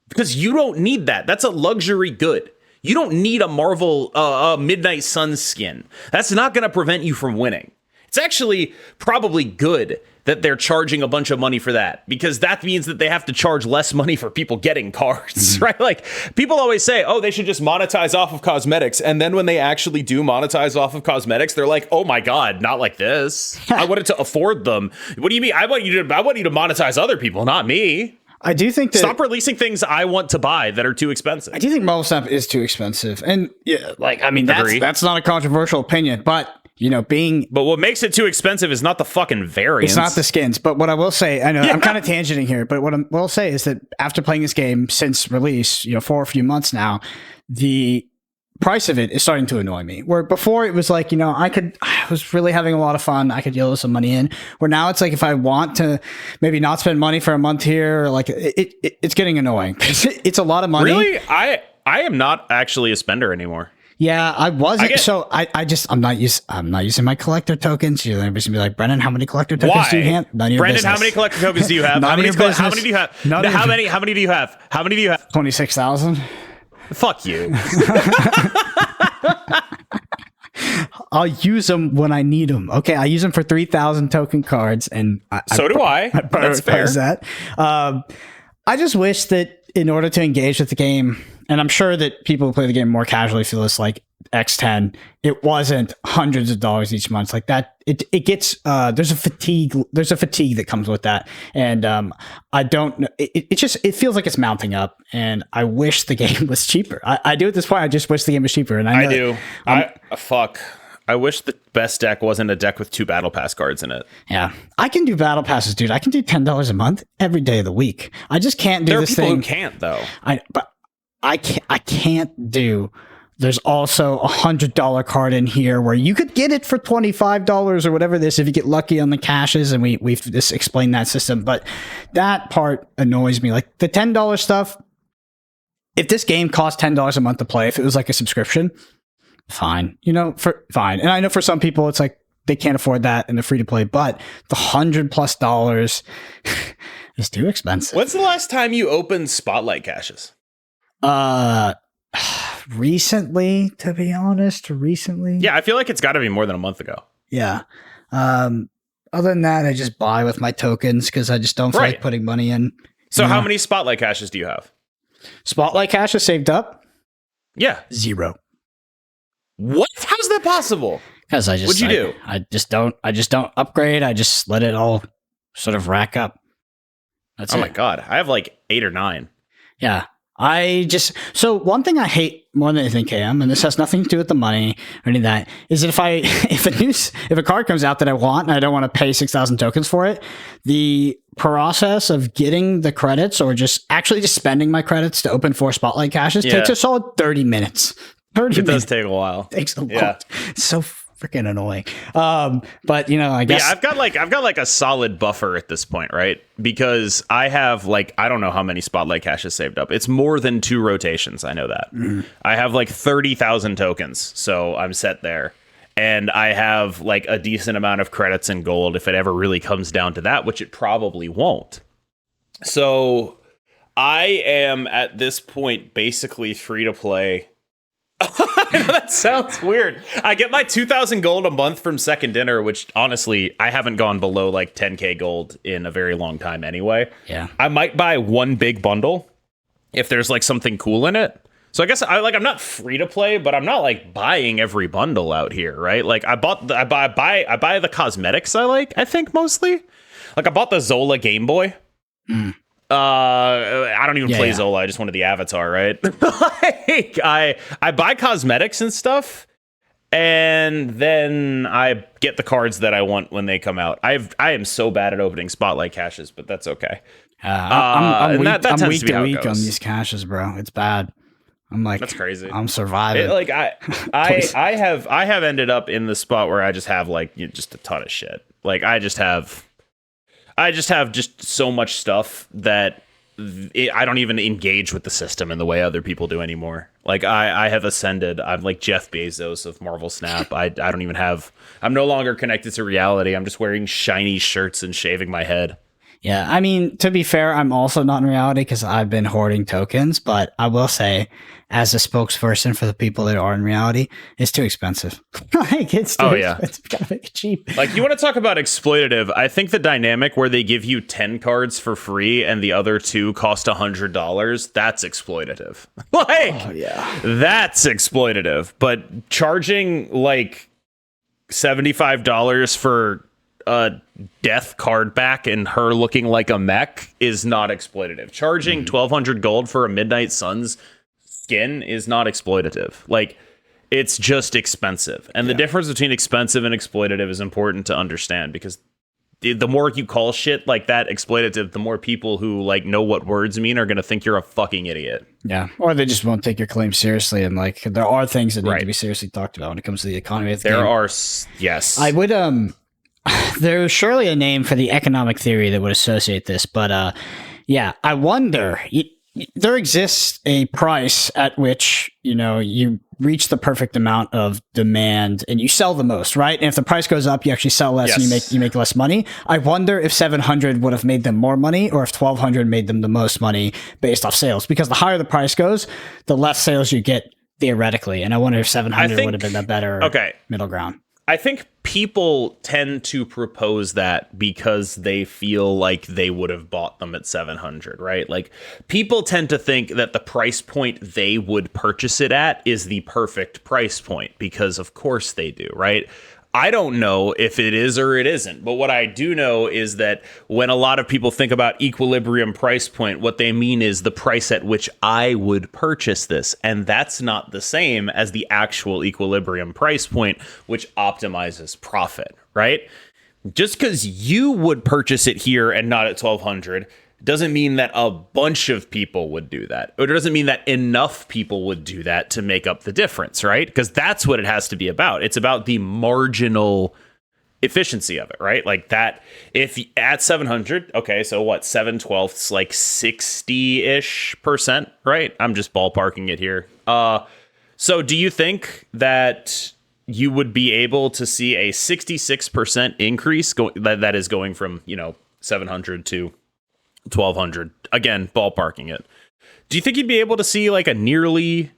Because you don't need that. That's a luxury good. You don't need a Marvel Midnight Sun skin. That's not going to prevent you from winning. It's actually probably good that they're charging a bunch of money for that, because that means that they have to charge less money for people getting cards, right? Like, people always say, oh, they should just monetize off of cosmetics. And then when they actually do monetize off of cosmetics, they're like, oh my God, not like this. I wanted to afford them. What do you mean? I want you to monetize other people, not me. I do think that... Stop releasing things I want to buy that are too expensive. I do think Marvel Snap is too expensive. And yeah, like, I mean, that's not a controversial opinion, but... You know, but what makes it too expensive is not the fucking variants. It's not the skins. But what I will say, I know I'm kind of tangenting here, but what I will say is that after playing this game since release, you know, for a few months now, the price of it is starting to annoy me. Where before it was like, you know, I was really having a lot of fun. I could yell some money in. Where now it's like, if I want to maybe not spend money for a month here, or like it's getting annoying. It's a lot of money. Really? I am not actually a spender anymore. Yeah, I wasn't. I'm not using my collector tokens. You know, everybody's gonna be like, Brennan, how many collector tokens do you have? None of your business. How many collector tokens do you have? How many do you have? How many do you have? How many do you have? 26,000. Fuck you. I'll use them when I need them. Okay, I use them for 3,000 token cards, and so do I. That's fair. That. I just wish that in order to engage with the game, and I'm sure that people who play the game more casually feel this like X10, it wasn't hundreds of dollars each month like that. It gets there's a fatigue that comes with that, and I don't know. It feels like it's mounting up, and I wish the game was cheaper. I do at this point. I just wish the game was cheaper, and I do. Fuck. I wish the best deck wasn't a deck with 2 battle pass cards in it. Yeah, I can do battle passes, dude. I can do $10 a month every day of the week. I just can't do this thing. There are people who can't, though. I can't do. There's also $100 card in here where you could get it for $25 or whatever this if you get lucky on the caches, and we've just explained that system. But that part annoys me. Like the $10 stuff. If this game cost $10 a month to play, if it was like a subscription, fine. Fine. And I know for some people it's like they can't afford that and they're free to play, but the $100+ is too expensive. When's the last time you opened Spotlight caches? Recently, to be honest, Yeah, I feel like it's got to be more than a month ago. Yeah. Other than that, I just buy with my tokens because I just don't feel like putting money in. So how many Spotlight caches do you have? Spotlight caches saved up? Yeah. 0. What? How's that possible? Because what'd you do? I just don't upgrade. I just let it all sort of rack up. That's my God. I have like 8 or 9. Yeah. So one thing I hate more than anything, KM, and this has nothing to do with the money or any of that, is that if a card comes out that I want and I don't want to pay 6,000 tokens for it, the process of getting the credits or just spending my credits to open 4 Spotlight caches takes a solid 30 minutes. It does take a while. Takes a lot. It's so freaking annoying. But I guess I've got like a solid buffer at this point, right? Because I have like I don't know how many Spotlight caches saved up. It's more than 2 rotations. I know that. I have like 30,000 tokens, so I'm set there. And I have like a decent amount of credits and gold if it ever really comes down to that, which it probably won't. So I am at this point basically free to play. I know that sounds weird. I get my 2,000 gold a month from Second Dinner, which honestly, I haven't gone below like 10k gold in a very long time anyway. Yeah. I might buy one big bundle if there's like something cool in it. So I guess I'm not free to play, but I'm not like buying every bundle out here, right? Like I buy the cosmetics I think mostly. Like I bought the Zola Game Boy. I don't even play Zola. I just wanted the avatar, right? Like I buy cosmetics and stuff, and then I get the cards that I want when they come out. I am so bad at opening Spotlight caches, but that's okay. I'm week to week on these caches, bro. It's bad. I'm like, that's crazy. I'm surviving. I have ended up in the spot where I just have like just a ton of shit. Like I just have just so much stuff that I don't even engage with the system in the way other people do anymore. Like I have ascended. I'm like Jeff Bezos of Marvel Snap. I'm no longer connected to reality. I'm just wearing shiny shirts and shaving my head. Yeah, I mean, to be fair, I'm also not in reality because I've been hoarding tokens, but I will say, as a spokesperson for the people that are in reality, it's too expensive. Like, it's too expensive. Gotta make it cheap. Like, you want to talk about exploitative? I think the dynamic where they give you 10 cards for free and the other 2 cost $100, that's exploitative. That's exploitative. But charging, like, $75 for a death card back and her looking like a mech is not exploitative. Charging 1,200 gold for a Midnight Suns skin is not exploitative. Like, it's just expensive. And the difference between expensive and exploitative is important to understand, because the more you call shit like that exploitative, the more people who like know what words mean are going to think you're a fucking idiot. Yeah. Or they just won't take your claim seriously. And like, there are things that need to be seriously talked about when it comes to the economy of the game. Yes. I would, there's surely a name for the economic theory that would associate this, but I wonder. There exists a price at which you reach the perfect amount of demand and you sell the most, right? And if the price goes up, you actually sell less and you make less money. I wonder if 700 would have made them more money, or if 1,200 made them the most money based off sales. Because the higher the price goes, the less sales you get theoretically. And I wonder if 700 would have been the better middle ground. I think people tend to propose that because they feel like they would have bought them at 700, right? Like people tend to think that the price point they would purchase it at is the perfect price point because of course they do, right? I don't know if it is or it isn't, but what I do know is that when a lot of people think about equilibrium price point, what they mean is the price at which I would purchase this. And that's not the same as the actual equilibrium price point, which optimizes profit, right? Just because you would purchase it here and not at 1200 doesn't mean that a bunch of people would do that. Or it doesn't mean that enough people would do that to make up the difference, right? Because that's what it has to be about. It's about the marginal efficiency of it, right? Like that, if at 700, okay, so what, 7/12, like 60-ish%, right? I'm just ballparking it here. So do you think that you would be able to see a 66% increase that is going from, 700 to 1200, again ballparking it? Do you think you'd be able to see like a nearly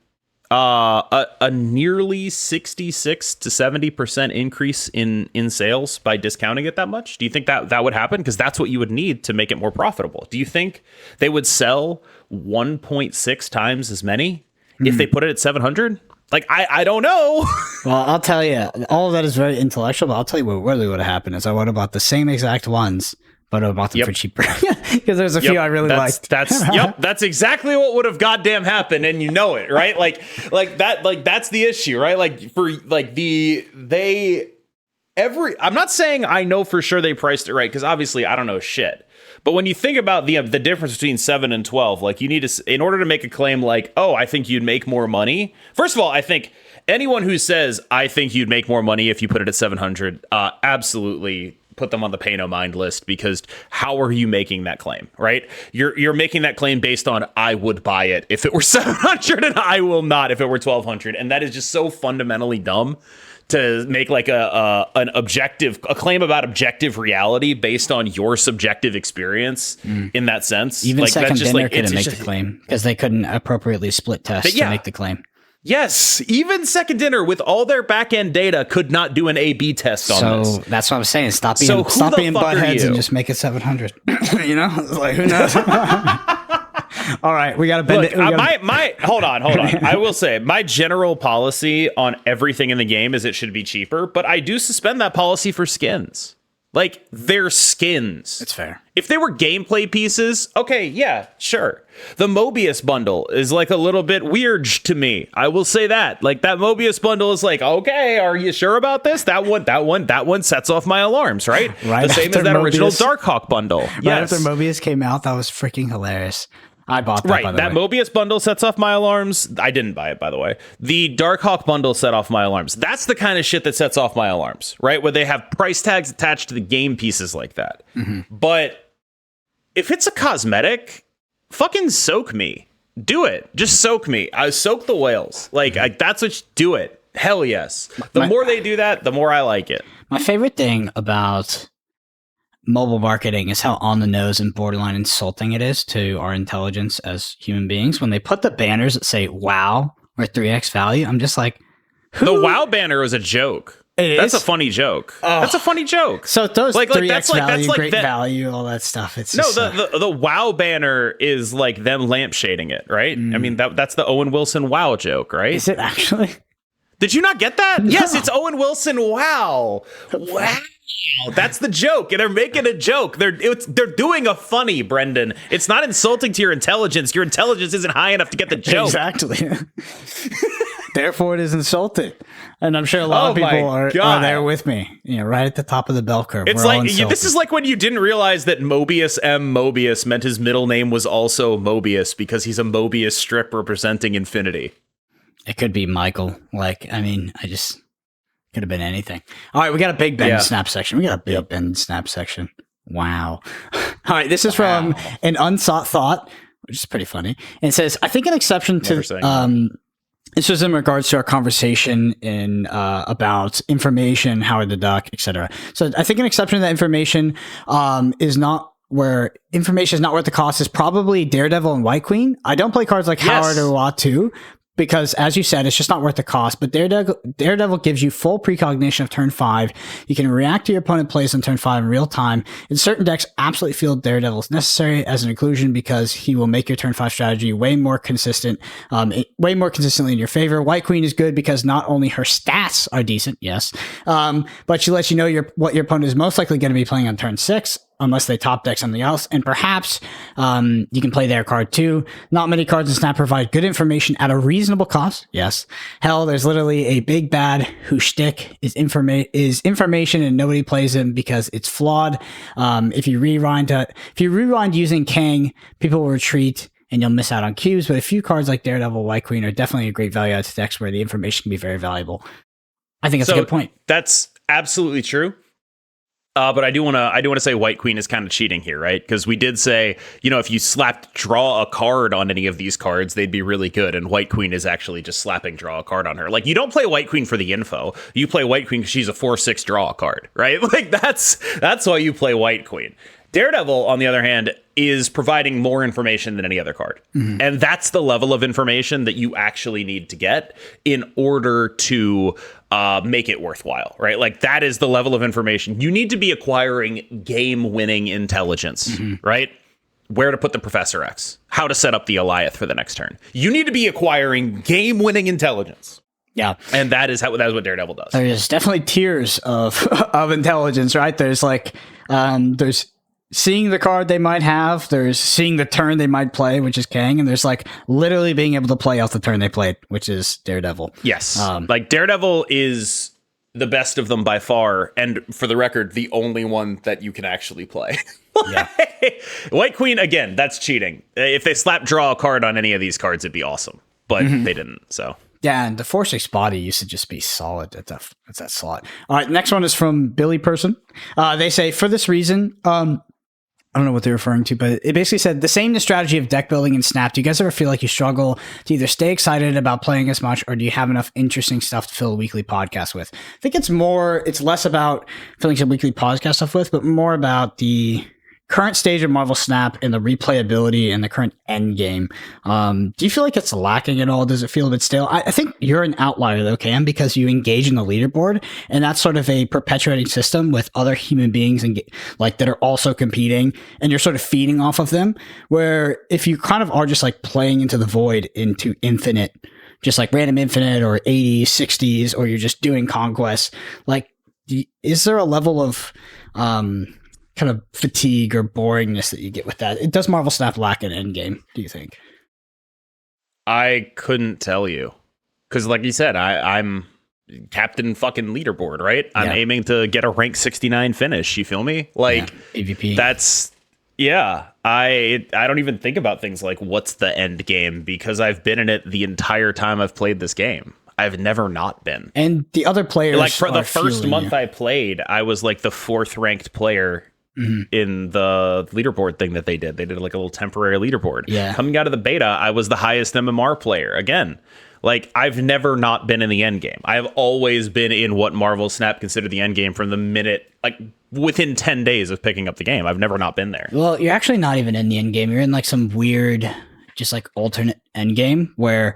66 to 70% increase in sales by discounting it that much? Do you think that would happen? Because that's what you would need to make it more profitable. Do you think they would sell 1.6 times as many if they put it at 700? Like, I don't know. Well, I'll tell you, all of that is very intellectual, but I'll tell you what really would have happened is I would have bought the same exact ones, but I bought them for cheaper because there's a few I really liked. That's exactly what would have goddamn happened, and you know it, right? Like that's the issue, right? Like for like I'm not saying I know for sure they priced it right because obviously I don't know shit. But when you think about the difference between 7 and 12, like you need to, in order to make a claim like, oh, I think you'd make more money. First of all, I think anyone who says I think you'd make more money if you put it at 700, absolutely put them on the pay no mind list, because how are you making that claim, right? You're making that claim based on I would buy it if it were 700 and I will not if it were 1200, and that is just so fundamentally dumb to make like a claim about objective reality based on your subjective experience in that sense. Even like, Second that's just Dinner like, couldn't make the claim because they couldn't appropriately split test to make the claim. Yes, even Second Dinner with all their back end data could not do an A/B test on this. So that's what I'm saying. Stop being buttheads and just make it 700. You know, like who knows? All right, we got to bend it. Hold on. I will say my general policy on everything in the game is it should be cheaper, but I do suspend that policy for skins. Like, they're skins. It's fair. If they were gameplay pieces, okay, yeah, sure. The Mobius bundle is like a little bit weird to me. I will say that. Like, that Mobius bundle is like, okay, are you sure about this? That one sets off my alarms, right? Right. The same as that original Darkhawk bundle. Right after Mobius came out, that was freaking hilarious. I bought that, by the way. Mobius bundle sets off my alarms. I didn't buy it, by the way. The Darkhawk bundle set off my alarms. That's the kind of shit that sets off my alarms, right? Where they have price tags attached to the game pieces like that. Mm-hmm. But if it's a cosmetic, fucking soak me. Do it. Just soak me. I soak the whales. Like, that's what do it. Hell yes. The more they do that, the more I like it. My favorite thing about mobile marketing is how on the nose and borderline insulting it is to our intelligence as human beings. When they put the banners that say wow or 3x value, I'm just like, the wow banner is a joke. That's a funny joke. Oh. That's a funny joke. So those 3x value, great value, all that stuff. It's no, the wow banner is like them lampshading it, right? I mean, that's the Owen Wilson wow joke, right? Is it actually? Did you not get that? No. Yes, it's Owen Wilson wow. Wow. That's the joke, and they're making a joke. They're doing a funny, Brendan. It's not insulting to your intelligence. Your intelligence isn't high enough to get the joke. Exactly. Therefore, it is insulting. And I'm sure a lot of people are there with me. You know, right at the top of the bell curve. It's like this is like when you didn't realize that Mobius M. Mobius meant his middle name was also Mobius because he's a Mobius strip representing infinity. It could be Michael. Like, I mean, could have been anything. All right, we got a big Ben snap section. Ben snap section. Wow. All right, this is from an unsought thought, which is pretty funny. And it says, I think an exception to this was in regards to our conversation about information, Howard the Duck, etc. So I think an exception to that information is not where information is not worth the cost is probably Daredevil and White Queen. I don't play cards like Howard or Watu, because, as you said, it's just not worth the cost. But Daredevil gives you full precognition of turn 5. You can react to your opponent plays on turn 5 in real time. In certain decks, absolutely feel Daredevil is necessary as an inclusion because he will make your turn 5 strategy way more consistent, way more consistently in your favor. White Queen is good because not only her stats are decent, yes, but she lets you know what your opponent is most likely going to be playing on turn 6. Unless they top deck something else. And perhaps you can play their card too. Not many cards in Snap provide good information at a reasonable cost. Yes. Hell, there's literally a big bad whose shtick is information and nobody plays him because it's flawed. If you rewind using Kang, people will retreat and you'll miss out on cubes. But a few cards like Daredevil, White Queen are definitely a great value add to decks where the information can be very valuable. I think that's a good point. That's absolutely true. But I do want to say White Queen is kind of cheating here, right? Because we did say, if you slapped draw a card on any of these cards, they'd be really good. And White Queen is actually just slapping draw a card on her. Like, you don't play White Queen for the info. You play White Queen because she's a 4/6 draw card, right? Like, that's why you play White Queen. Daredevil, on the other hand, is providing more information than any other card. Mm-hmm. And that's the level of information that you actually need to get in order to make it worthwhile, right? Like, that is the level of information. You need to be acquiring game-winning intelligence, mm-hmm. right? Where to put the Professor X, how to set up the Goliath for the next turn. You need to be acquiring game-winning intelligence. Yeah. And that is what Daredevil does. There's definitely tiers of intelligence, right? There's there's seeing the card they might have, there's seeing the turn they might play, which is Kang, and there's literally being able to play out the turn they played, which is Daredevil. Yes. Daredevil is the best of them by far, and for the record, the only one that you can actually play. Yeah. White Queen, again, that's cheating. If they draw a card on any of these cards, it'd be awesome, but mm-hmm. they didn't, so... Yeah, and the 4/6 body used to just be solid at that slot. All right, next one is from Billy Person. They say, for this reason, I don't know what they're referring to, but it basically said, the same the strategy of deck building and Snap. Do you guys ever feel like you struggle to either stay excited about playing as much, or do you have enough interesting stuff to fill a weekly podcast with? I think it's less about filling some weekly podcast stuff with, but more about the current stage of Marvel Snap and the replayability and the current end game. Do you feel like it's lacking at all? Does it feel a bit stale? I think you're an outlier though, Cam, because you engage in the leaderboard, and that's sort of a perpetuating system with other human beings and that are also competing, and you're sort of feeding off of them. Where if you kind of are just playing into the void, into infinite, just random infinite or 80s, 60s, or you're just doing conquests, is there a level of kind of fatigue or boringness that you get with that? Does Marvel Snap lack an end game, do you think? I couldn't tell you, because like you said, I'm captain fucking leaderboard, right? Yeah. I'm aiming to get a rank 69 finish. You feel me? AVP. That's I don't even think about things like what's the end game, because I've been in it the entire time I've played this game. I've never not been. And the other players, for the first month I played, I was the 4th ranked player. Mm-hmm. In the leaderboard thing that they did a little temporary leaderboard. Yeah. Coming out of the beta, I was the highest MMR player. Again, I've never not been in the end game. I've always been in what Marvel Snap considered the end game from the minute, within 10 days of picking up the game. I've never not been there. Well, you're actually not even in the end game. You're in some weird, just alternate end game where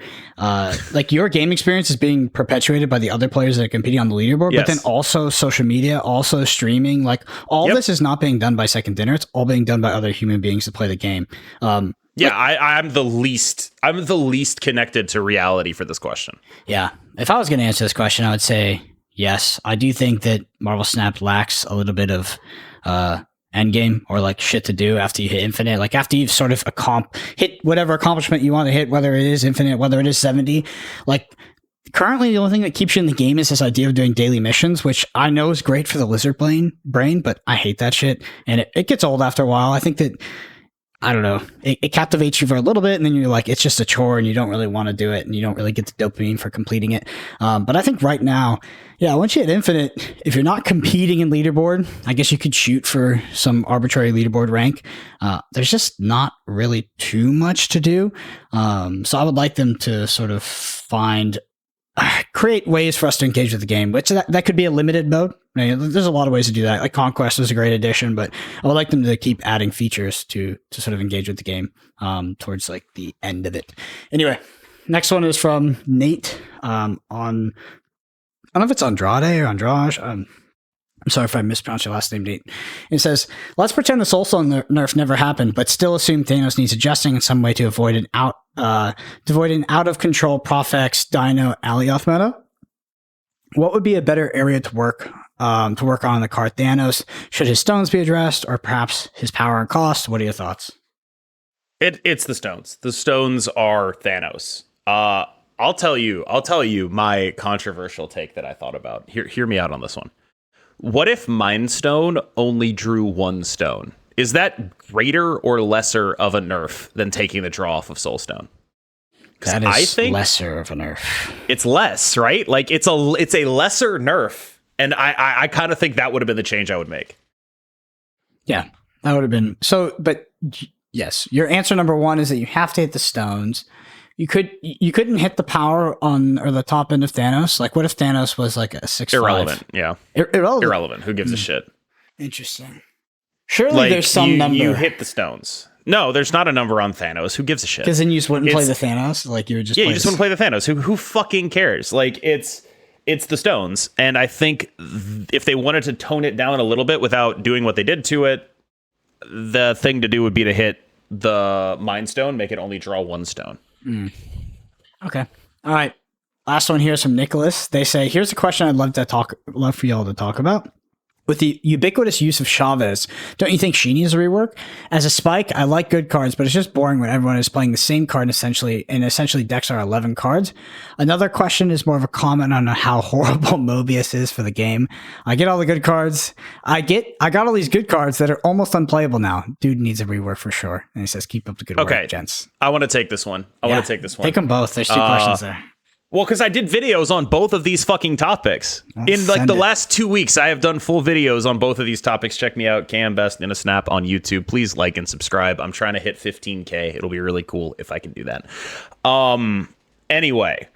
your game experience is being perpetuated by the other players that are competing on the leaderboard. Yes. But then also social media, also streaming, all this is not being done by Second Dinner. It's all being done by other human beings to play the game. I'm the least connected to reality for this question. Yeah. If I was going to answer this question, I would say yes. I do think that Marvel Snap lacks a little bit of end game, or shit to do after you hit infinite, after you've sort of hit whatever accomplishment you want to hit, whether it is infinite, whether it is 70. Currently the only thing that keeps you in the game is this idea of doing daily missions, which I know is great for the lizard brain, but I hate that shit, and it gets old after a while. I think that, I don't know, it captivates you for a little bit, and then you're it's just a chore and you don't really want to do it, and you don't really get the dopamine for completing it. But I think right now, once you hit infinite, if you're not competing in leaderboard, I guess you could shoot for some arbitrary leaderboard rank. There's just not really too much to do. So I would like them to sort of create ways for us to engage with the game, which that could be a limited mode. There's a lot of ways to do that. Conquest is a great addition, but I would like them to keep adding features to sort of engage with the game towards the end of it. Anyway, Next one is from Nate on, I don't know if it's Andrade or Andrade. I'm sorry if I mispronounced your last name, Nate. It says, let's pretend the Soul Stone nerf never happened, but still assume Thanos needs adjusting in some way to avoid an out of control Profex Dino Alioth meta. What would be a better area to work on the card Thanos? Should his stones be addressed, or perhaps his power and cost? What are your thoughts? It's the stones. The stones are Thanos. I'll tell you my controversial take that I thought about. Hear me out on this one. What if Mind Stone only drew one stone? Is that greater or lesser of a nerf than taking the draw off of Soul Stone? That is, I think, lesser of a nerf. It's less, right? Like it's a lesser nerf, and I kind of think that would have been the change I would make. Yeah, that would have been so. But yes, your answer number one is that you have to hit the stones. You couldn't hit the power on or the top end of Thanos. Like, what if Thanos was like a 6/5? Irrelevant. Yeah, irrelevant. Who gives a shit? Interesting. Surely there's some number. You hit the stones. No, there's not a number on Thanos. Who gives a shit? Because then you just wouldn't play the Thanos. Like you would just. Yeah, you just wouldn't play the Thanos. Who fucking cares? Like it's the stones, and I think if they wanted to tone it down a little bit without doing what they did to it, the thing to do would be to hit the Mind Stone, make it only draw one stone. Okay. All right. Last one here is from Nicholas. They say, here's a question I'd love for y'all to talk about. With the ubiquitous use of Chavez, don't you think she needs a rework? As a spike, I like good cards, but it's just boring when everyone is playing the same card essentially decks are 11 cards. Another question is more of a comment on how horrible Mobius is for the game. I get all the good cards. I got all these good cards that are almost unplayable now. Dude needs a rework for sure. And he says, keep up the good work, gents. I want to take this one. Take them both. There's two questions there. Well, because I did videos on both of these fucking topics. In like the last 2 weeks, I have done full videos on both of these topics. Check me out, Cam Best in a Snap on YouTube. Please like and subscribe. I'm trying to hit 15K. It'll be really cool if I can do that. Anyway,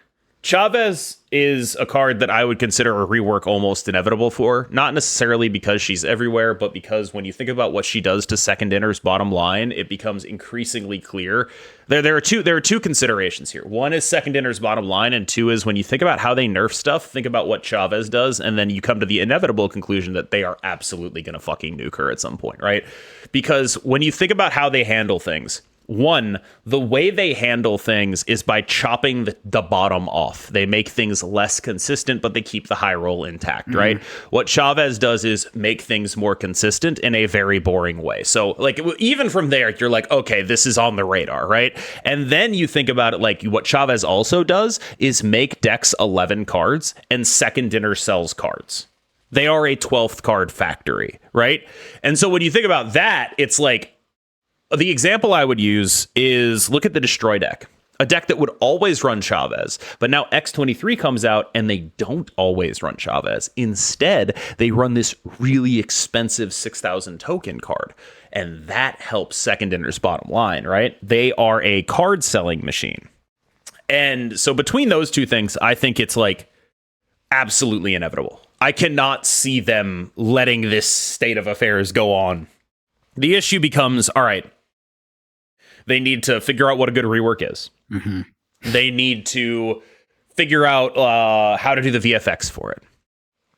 Chavez is a card that I would consider a rework almost inevitable for. Not necessarily because she's everywhere, but because when you think about what she does to Second Inner's bottom line, it becomes increasingly clear. There are two considerations here. One is Second Inner's bottom line, and two is when you think about how they nerf stuff, think about what Chavez does, and then you come to the inevitable conclusion that they are absolutely going to fucking nuke her at some point, right? Because when you think about how they handle things, one, the way they handle things is by chopping the bottom off. They make things less consistent, but they keep the high roll intact, right? What Chavez does is make things more consistent in a very boring way. So, like, even from there, you're like, okay, this is on the radar, right? And then you think about it like what Chavez also does is make decks 11 cards and Second Inner sells cards. They are a 12th card factory, right? And so when you think about that, it's like, the example I would use is look at the Destroy deck, a deck that would always run Chavez, but now X23 comes out and they don't always run Chavez. Instead, they run this really expensive 6,000 token card, and that helps Second Inner's bottom line, right? They are a card selling machine. And so between those two things, I think it's like absolutely inevitable. I cannot see them letting this state of affairs go on. The issue becomes, all right, they need to figure out what a good rework is. Mm-hmm. They need to figure out how to do the VFX for it.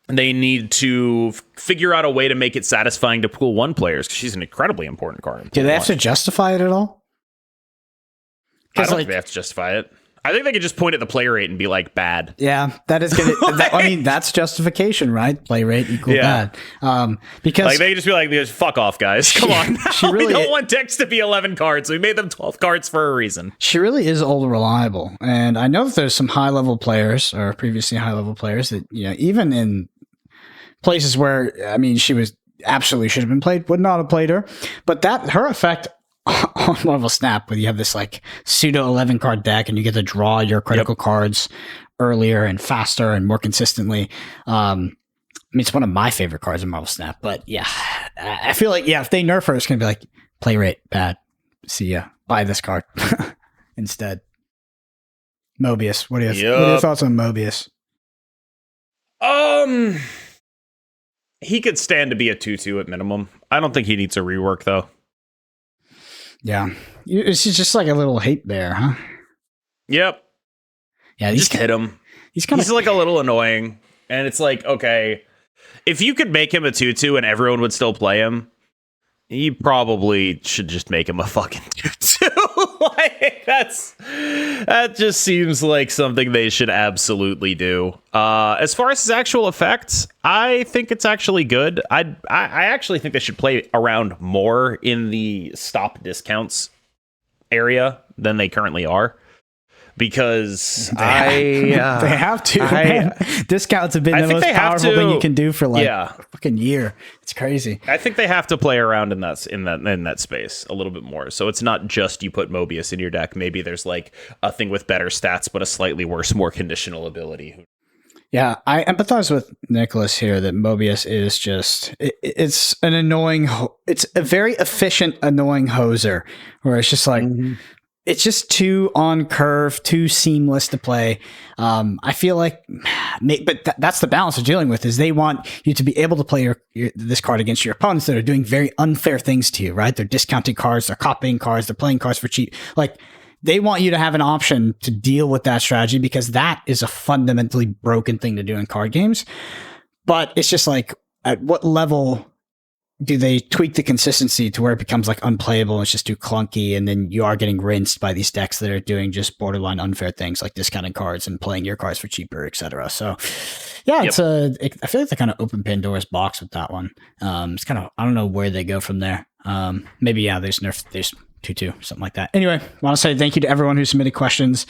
They need to figure out a way to make it satisfying to pool one players, because she's an incredibly important card. Do they have to justify it at all? I don't think they have to justify it. I think they could just point at the play rate and be like, bad. Yeah, that is gonna. I mean, that's justification, right? Play rate equal bad. Because like they just be like, "Fuck off, guys! Come on!" We don't want decks to be 11 cards. We made them 12 cards for a reason. She really is old reliable, and I know that there's some high level players or previously high level players that even in places where she was absolutely should have been played, would not have played her, but that her effect on Marvel Snap, where you have this like pseudo 11 card deck and you get to draw your critical cards earlier and faster and more consistently. It's one of my favorite cards in Marvel Snap, but yeah, I feel like, if they nerf her, it's going to be like play rate bad. See ya. Buy this card instead. Mobius. What are your thoughts on Mobius? He could stand to be a 2/2 at minimum. I don't think he needs a rework though. Yeah. It's just like a little hate bear, huh? Yep. Yeah, just hit him. He's like a little annoying, and it's like, okay, if you could make him a 2/2 and everyone would still play him, you probably should just make him a fucking 2/2. Like, that just seems like something they should absolutely do. As far as his actual effects, I think it's actually good. I actually think they should play around more in the stop discounts area than they currently are. Because they have to. Discounts have been the most powerful thing you can do for like a fucking year. It's crazy. I think they have to play around in that space a little bit more. So it's not just you put Mobius in your deck. Maybe there's like a thing with better stats, but a slightly worse, more conditional ability. Yeah, I empathize with Nicholas here that Mobius is just it's an annoying. It's a very efficient, annoying hoser where it's just like. It's just too on curve, too seamless to play. I feel like, but that's the balance they're dealing with. Is they want you to be able to play this card against your opponents that are doing very unfair things to you, right? They're discounting cards, they're copying cards, they're playing cards for cheap. Like they want you to have an option to deal with that strategy because that is a fundamentally broken thing to do in card games. But it's just like, at what level do they tweak the consistency to where it becomes like unplayable and it's just too clunky, and then you are getting rinsed by these decks that are doing just borderline unfair things like discounting cards and playing your cards for cheaper, etc. So yeah, I feel like they kind of open Pandora's box with that one. It's kind of, I don't know where they go from there. Maybe there's 2/2, something like that. Anyway, I want to say thank you to everyone who submitted questions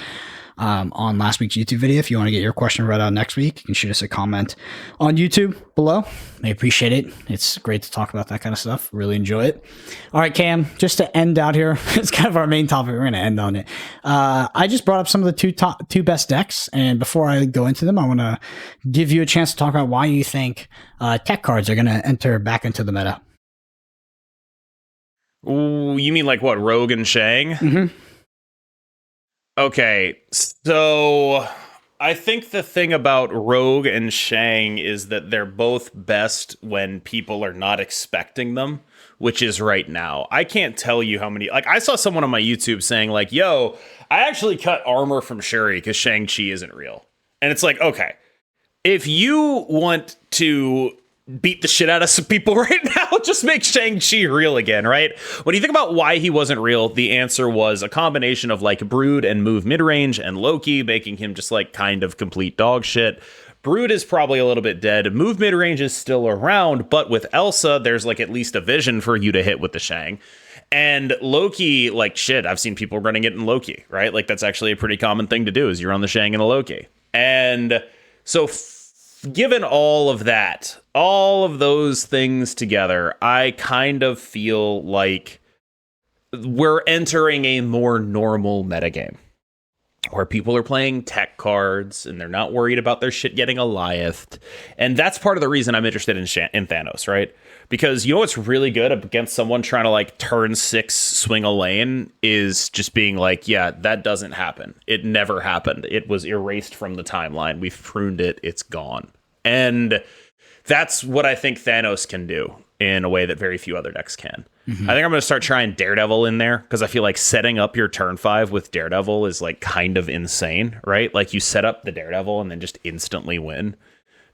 on last week's YouTube video. If you want to get your question read out next week, you can shoot us a comment on YouTube below. I appreciate it. It's great to talk about that kind of stuff. Really enjoy it. All right, Cam, just to end out here, it's kind of our main topic. We're going to end on it. I just brought up some of the two best decks, and before I go into them, I want to give you a chance to talk about why you think tech cards are going to enter back into the meta. Ooh, you mean like what, Rogue and Shang? Mm-hmm. Okay, so I think the thing about Rogue and Shang is that they're both best when people are not expecting them, which is right now. I can't tell you how many, like I saw someone on my YouTube saying like, yo, I actually cut armor from Shuri because Shang-Chi isn't real. And it's like, okay, if you want to beat the shit out of some people right now, just make Shang-Chi real again, right? When you think about why he wasn't real, the answer was a combination of like Brood and move mid-range and Loki making him just like kind of complete dog shit. Brood is probably a little bit dead. Move mid-range is still around, but with Elsa, there's like at least a vision for you to hit with the Shang. And Loki, like shit, I've seen people running it in Loki, right? Like that's actually a pretty common thing to do is you're on the Shang and a Loki. And so given all of that, all of those things together, I kind of feel like we're entering a more normal metagame where people are playing tech cards and they're not worried about their shit getting Goliathed. And that's part of the reason I'm interested in Thanos, right? Because you know what's really good against someone trying to like turn 6 swing a lane is just being like, yeah, that doesn't happen. It never happened. It was erased from the timeline. We've pruned it. It's gone. And that's what I think Thanos can do in a way that very few other decks can. Mm-hmm. I think I'm going to start trying Daredevil in there because I feel like setting up your turn 5 with Daredevil is like kind of insane, right? Like you set up the Daredevil and then just instantly win.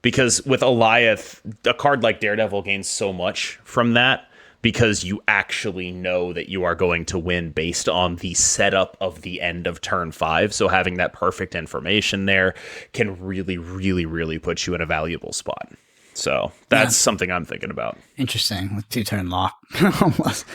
Because with Goliath, a card like Daredevil gains so much from that because you actually know that you are going to win based on the setup of the end of turn 5. So having that perfect information there can really, really, really put you in a valuable spot. So that's something I'm thinking about. Interesting, with 2-turn lock. Almost.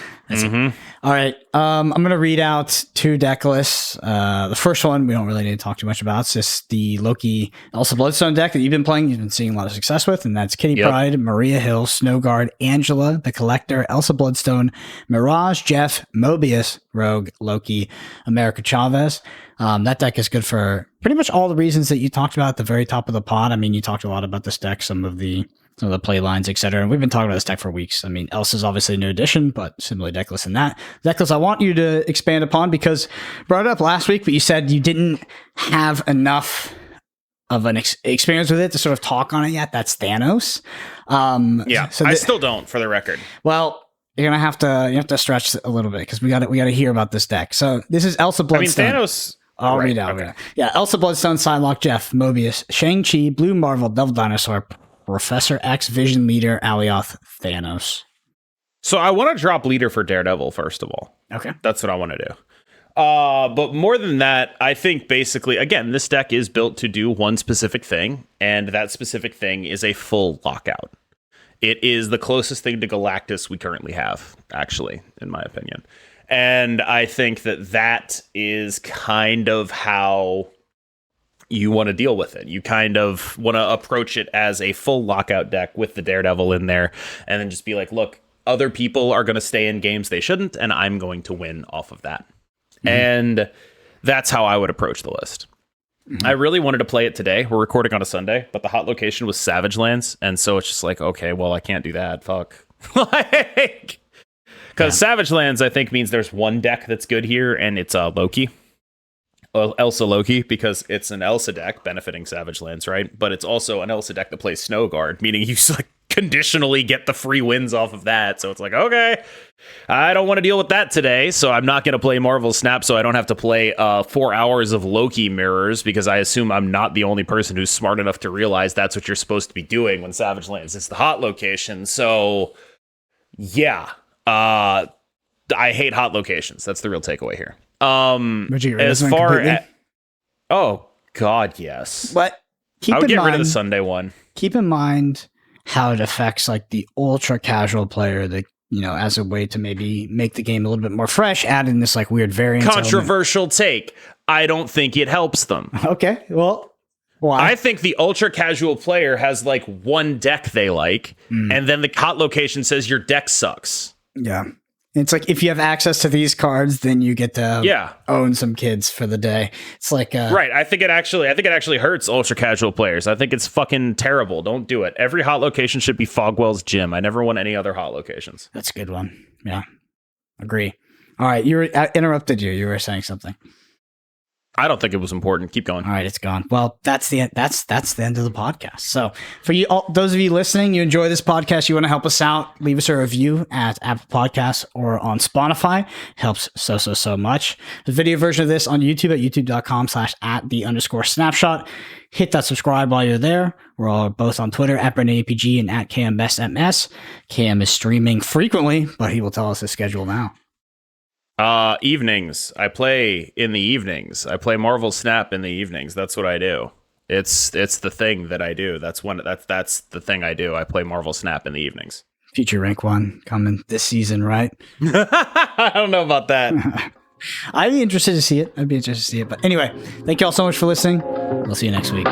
All right, I'm going to read out 2 deck lists. The first one we don't really need to talk too much about. It's just the Loki Elsa Bloodstone deck that you've been playing. You've been seeing a lot of success with, and that's Kitty Pryde, Maria Hill, Snowguard, Angela, the Collector, Elsa Bloodstone, Mirage, Jeff, Mobius, Rogue, Loki, America Chavez. That deck is good for pretty much all the reasons that you talked about at the very top of the pod. I mean, you talked a lot about this deck, some of the play lines, etc. And we've been talking about this deck for weeks. I mean, Elsa's obviously a new addition, but similarly Decklist in that. Decklist I want you to expand upon because you brought it up last week, but you said you didn't have enough of an experience with it to sort of talk on it yet. That's Thanos. So I still don't, for the record. Well, you're gonna have to stretch a little bit because we got to hear about this deck. So this is Elsa Bloodstone. I mean, Thanos. I'll read out. Okay. Yeah, Elsa, Bloodstone, Psylocke, Jeff, Mobius, Shang-Chi, Blue Marvel, Devil Dinosaur, Professor X, Vision Leader, Alioth, Thanos. So I want to drop leader for Daredevil, first of all. Okay. That's what I want to do. But more than that, I think basically, again, this deck is built to do one specific thing, and that specific thing is a full lockout. It is the closest thing to Galactus we currently have, actually, in my opinion. And I think that is kind of how you want to deal with it. You kind of want to approach it as a full lockout deck with the Daredevil in there, and then just be like, look, other people are going to stay in games they shouldn't, and I'm going to win off of that. Mm-hmm. And that's how I would approach the list. Mm-hmm. I really wanted to play it today. We're recording on a Sunday, but the hot location was Savage Lands, and so it's just like, okay, well, I can't do that. Fuck. Like, because Savage Lands, I think, means there's one deck that's good here, and it's Loki. Elsa Loki, because it's an Elsa deck benefiting Savage Lands, right? But it's also an Elsa deck that plays Snow Guard, meaning you like conditionally get the free wins off of that. So it's like, okay, I don't want to deal with that today, so I'm not going to play Marvel Snap, so I don't have to play 4 hours of Loki mirrors, because I assume I'm not the only person who's smart enough to realize that's what you're supposed to be doing when Savage Lands. It's the hot location. So yeah, I hate hot locations. That's the real takeaway here. As far as, oh god, yes. But I would get rid of the Sunday one. Keep in mind how it affects like the ultra casual player that, you know, as a way to maybe make the game a little bit more fresh, add in this like weird variant. Controversial take. I don't think it helps them. Okay, well, why? I think the ultra casual player has like one deck they like, and then the hot location says your deck sucks. Yeah. It's like if you have access to these cards, then you get to own some kids for the day. It's like right. I think it actually hurts ultra casual players. I think it's fucking terrible. Don't do it. Every hot location should be Fogwell's gym. I never want any other hot locations. That's a good one. Yeah, agree. All right, I interrupted you. You were saying something. I don't think it was important. Keep going. All right, it's gone. Well, that's the end. That's the end of the podcast. So, for you, those of you listening, you enjoy this podcast, you want to help us out, leave us a review at Apple Podcasts or on Spotify. Helps so much. The video version of this on YouTube at youtube.com/@the_snapshot. Hit that subscribe while you're there. We're all both on Twitter at BrandonAPG and at KMBestMS. KM is streaming frequently, but he will tell us his schedule now. Evenings. I play in the evenings. I play Marvel Snap in the evenings. That's what I do. It's the thing that I do. That's the thing I do. I play Marvel Snap in the evenings. Future rank 1 coming this season, right? I don't know about that. I'd be interested to see it. But anyway, thank you all so much for listening. We'll see you next week.